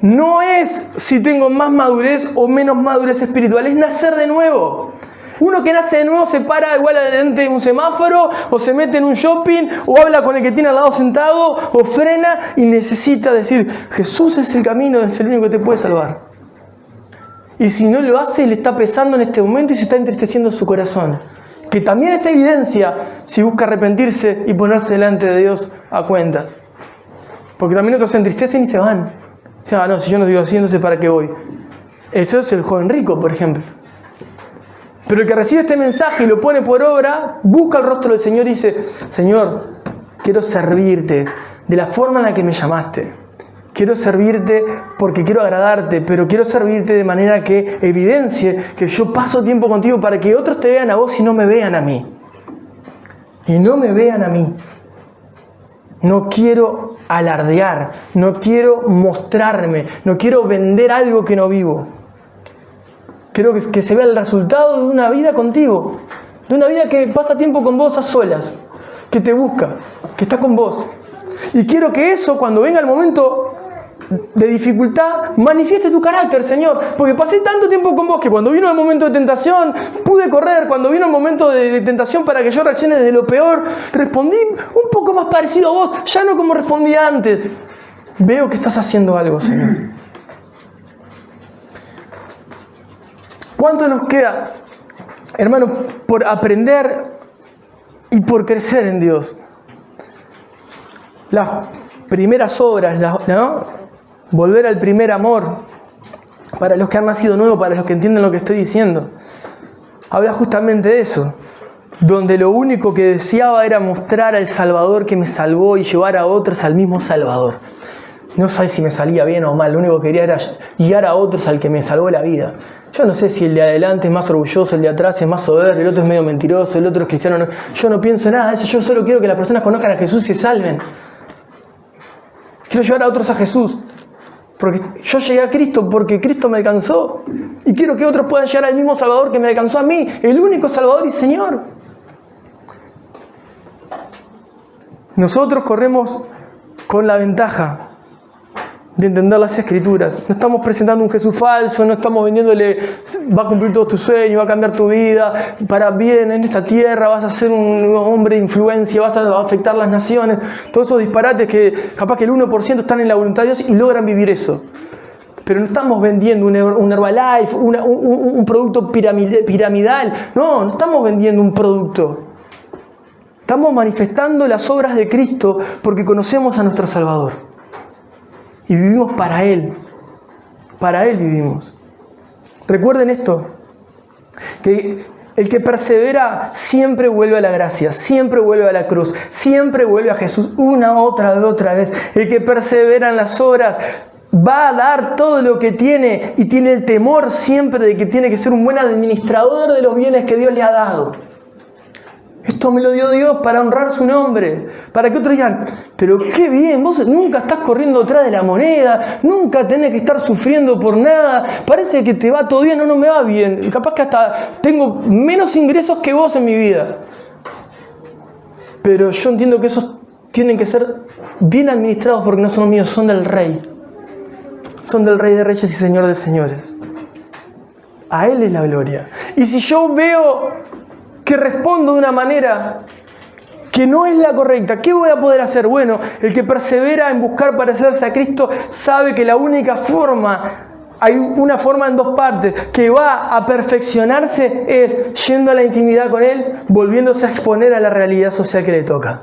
No es si tengo más madurez o menos madurez espiritual, es nacer de nuevo. Uno que nace de nuevo se para igual adelante de un semáforo, o se mete en un shopping, o habla con el que tiene al lado sentado, o frena y necesita decir, Jesús es el camino, es el único que te puede salvar. Y si no lo hace, le está pesando en este momento y se está entristeciendo su corazón. Que también es evidencia si busca arrepentirse y ponerse delante de Dios a cuenta. Porque también otros se entristecen y se van. O sea, no, si yo no estoy haciendo, entonces ¿para qué voy? Eso es el joven rico, por ejemplo. Pero el que recibe este mensaje y lo pone por obra, busca el rostro del Señor y dice, Señor, quiero servirte de la forma en la que me llamaste. Quiero servirte porque quiero agradarte, pero quiero servirte de manera que evidencie que yo paso tiempo contigo para que otros te vean a vos y no me vean a mí. Y no me vean a mí. No quiero alardear, no quiero mostrarme, no quiero vender algo que no vivo. Quiero que se vea el resultado de una vida contigo, de una vida que pasa tiempo con vos a solas, que te busca, que está con vos. Y quiero que eso, cuando venga el momento de dificultad, manifieste tu carácter, Señor, porque pasé tanto tiempo con vos que cuando vino el momento de tentación pude correr, cuando vino el momento de tentación para que yo reaccione de lo peor, respondí un poco más parecido a vos, ya no como respondía antes. Veo que estás haciendo algo, Señor. ¿Cuánto nos queda, hermanos, por aprender y por crecer en Dios? Las primeras obras, ¿no? Volver al primer amor, para los que han nacido nuevo, para los que entienden lo que estoy diciendo. Habla justamente de eso, donde lo único que deseaba era mostrar al Salvador que me salvó y llevar a otros al mismo Salvador. No sé si me salía bien o mal, lo único que quería era guiar a otros al que me salvó la vida. Yo no sé si el de adelante es más orgulloso, el de atrás es más soberbio, el otro es medio mentiroso, el otro es cristiano. No. Yo no pienso en nada de eso, yo solo quiero que las personas conozcan a Jesús y se salven. Quiero llevar a otros a Jesús. Porque yo llegué a Cristo porque Cristo me alcanzó. Y quiero que otros puedan llegar al mismo Salvador que me alcanzó a mí. El único Salvador y Señor. Nosotros corremos con la ventaja de entender las Escrituras. No estamos presentando un Jesús falso, no estamos vendiéndole, va a cumplir todos tus sueños, va a cambiar tu vida, para bien en esta tierra, vas a ser un hombre de influencia, vas a afectar las naciones. Todos esos disparates que capaz que el 1% están en la voluntad de Dios y logran vivir eso. Pero no estamos vendiendo un Herbalife, un producto piramidal. No estamos vendiendo un producto. Estamos manifestando las obras de Cristo porque conocemos a nuestro Salvador. Y vivimos para Él. Para Él vivimos. Recuerden esto. Que el que persevera siempre vuelve a la gracia. Siempre vuelve a la cruz. Siempre vuelve a Jesús. Otra vez. El que persevera en las obras va a dar todo lo que tiene. Y tiene el temor siempre de que tiene que ser un buen administrador de los bienes que Dios le ha dado. Esto me lo dio Dios para honrar su nombre. Para que otros digan, pero qué bien, vos nunca estás corriendo atrás de la moneda, nunca tenés que estar sufriendo por nada, parece que te va todo bien, no me va bien. Capaz que hasta tengo menos ingresos que vos en mi vida. Pero yo entiendo que esos tienen que ser bien administrados porque no son míos, son del Rey. Son del Rey de Reyes y Señor de Señores. A Él es la gloria. Y si yo veo que respondo de una manera que no es la correcta, ¿qué voy a poder hacer? Bueno, el que persevera en buscar parecerse a Cristo sabe que la única forma, hay una forma en dos partes, que va a perfeccionarse es yendo a la intimidad con Él, volviéndose a exponer a la realidad social que le toca.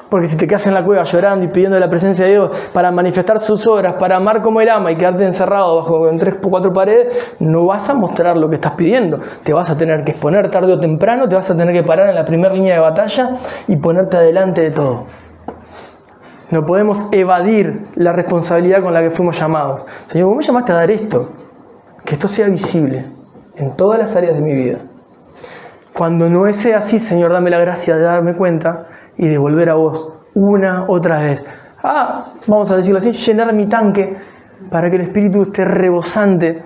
Porque si te quedas en la cueva llorando y pidiendo la presencia de Dios para manifestar sus obras, para amar como Él ama y quedarte encerrado bajo 3 o 4 paredes, no vas a mostrar lo que estás pidiendo. Te vas a tener que exponer tarde o temprano, te vas a tener que parar en la primera línea de batalla y ponerte adelante de todo. No podemos evadir la responsabilidad con la que fuimos llamados. Señor, vos me llamaste a dar esto, que esto sea visible en todas las áreas de mi vida. Cuando no sea así, Señor, dame la gracia de darme cuenta y de volver a vos otra vez. Vamos a decirlo así, llenar mi tanque para que el Espíritu esté rebosante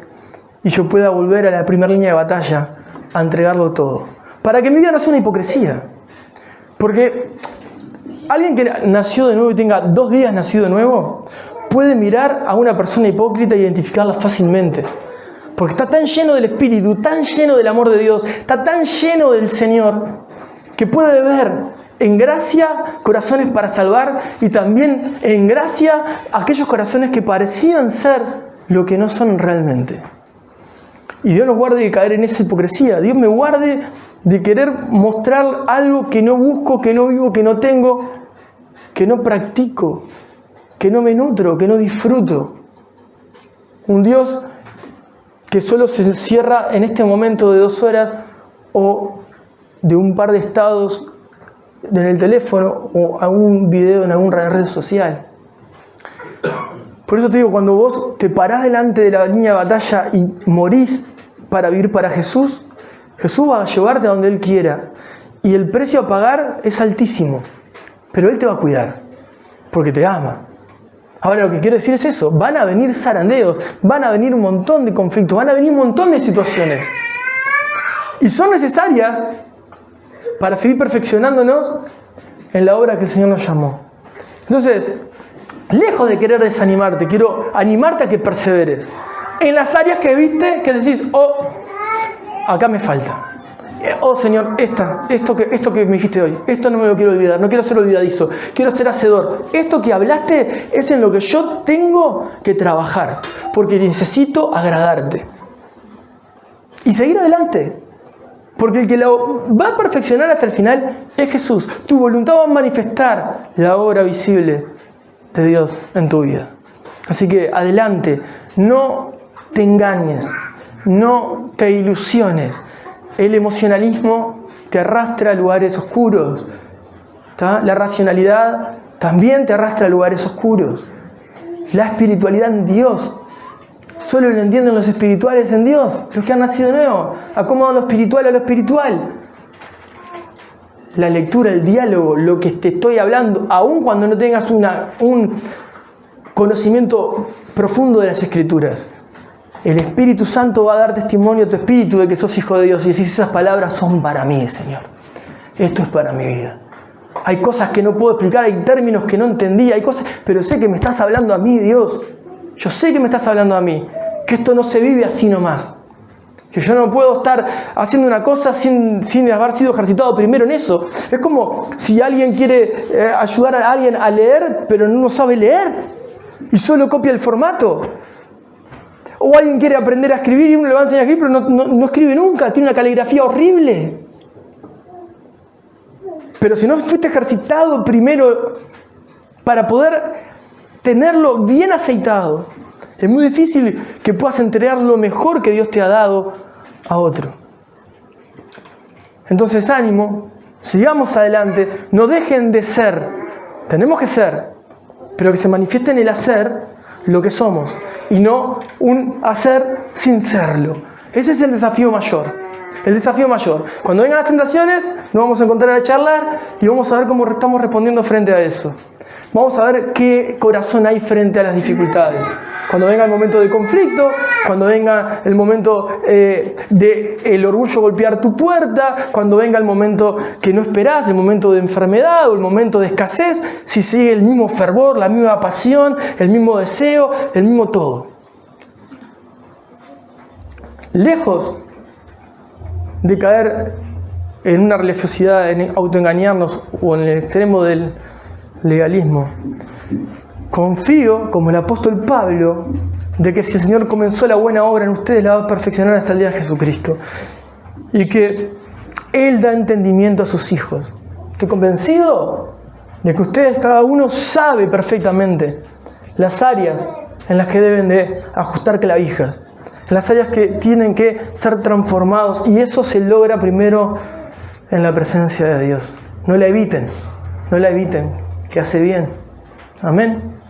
y yo pueda volver a la primera línea de batalla a entregarlo todo. Para que mi vida no sea una hipocresía. Porque alguien que nació de nuevo y tenga 2 días nacido de nuevo, puede mirar a una persona hipócrita e identificarla fácilmente. Porque está tan lleno del Espíritu, tan lleno del amor de Dios, está tan lleno del Señor, que puede ver en gracia corazones para salvar y también en gracia aquellos corazones que parecían ser lo que no son realmente. Y Dios nos guarde de caer en esa hipocresía. Dios me guarde de querer mostrar algo que no busco, que no vivo, que no tengo, que no practico, que no me nutro, que no disfruto. Un Dios que solo se encierra en este momento de 2 horas o de un par de estados en el teléfono o a un video en alguna red social. Por eso te digo, cuando vos te parás delante de la línea de batalla y morís para vivir para Jesús, Jesús va a llevarte a donde Él quiera. Y el precio a pagar es altísimo. Pero Él te va a cuidar, porque te ama. Ahora lo que quiero decir es eso. Van a venir zarandeos, van a venir un montón de conflictos, van a venir un montón de situaciones. Y son necesarias para seguir perfeccionándonos en la obra que el Señor nos llamó. Entonces, lejos de querer desanimarte, quiero animarte a que perseveres. En las áreas que viste, que decís, oh, acá me falta. Oh Señor, esto que me dijiste hoy, esto no me lo quiero olvidar, no quiero ser olvidadizo, quiero ser hacedor. Esto que hablaste es en lo que yo tengo que trabajar, porque necesito agradarte. Y seguir adelante, porque el que lo va a perfeccionar hasta el final es Jesús. Tu voluntad va a manifestar la obra visible de Dios en tu vida. Así que adelante, no te engañes, no te ilusiones. El emocionalismo te arrastra a lugares oscuros. ¿Tá? La racionalidad también te arrastra a lugares oscuros. La espiritualidad en Dios solo lo entienden los espirituales en Dios, los que han nacido de nuevo. Acomodan lo espiritual a lo espiritual. La lectura, el diálogo, lo que te estoy hablando, aun cuando no tengas un conocimiento profundo de las Escrituras. El Espíritu Santo va a dar testimonio a tu espíritu de que sos hijo de Dios y decís, esas palabras son para mí, Señor. Esto es para mi vida. Hay cosas que no puedo explicar, hay términos que no entendí, hay cosas, pero sé que me estás hablando a mí, Dios. Yo sé que me estás hablando a mí, que esto no se vive así nomás. Que yo no puedo estar haciendo una cosa sin haber sido ejercitado primero en eso. Es como si alguien quiere ayudar a alguien a leer, pero no sabe leer y solo copia el formato. O alguien quiere aprender a escribir y uno le va a enseñar a escribir, pero no escribe nunca, tiene una caligrafía horrible. Pero si no fuiste ejercitado primero para poder tenerlo bien aceitado, es muy difícil que puedas entregar lo mejor que Dios te ha dado a otro. Entonces, ánimo, sigamos adelante, no dejen de ser, tenemos que ser, pero que se manifieste en el hacer lo que somos y no un hacer sin serlo. Ese es el desafío mayor. El desafío mayor. Cuando vengan las tentaciones, nos vamos a encontrar a charlar y vamos a ver cómo estamos respondiendo frente a eso. Vamos a ver qué corazón hay frente a las dificultades. Cuando venga el momento de conflicto, cuando venga el momento de el orgullo golpear tu puerta, cuando venga el momento que no esperás, el momento de enfermedad o el momento de escasez, si sigue el mismo fervor, la misma pasión, el mismo deseo, el mismo todo. Lejos de caer en una religiosidad, en autoengañarnos o en el extremo del legalismo, confío, como el apóstol Pablo, de que si el Señor comenzó la buena obra en ustedes, la va a perfeccionar hasta el día de Jesucristo. Y que Él da entendimiento a sus hijos. Estoy convencido de que ustedes, cada uno, sabe perfectamente las áreas en las que deben de ajustar clavijas, en las áreas que tienen que ser transformados. Y eso se logra primero en la presencia de Dios. No la eviten, que hace bien. Amén.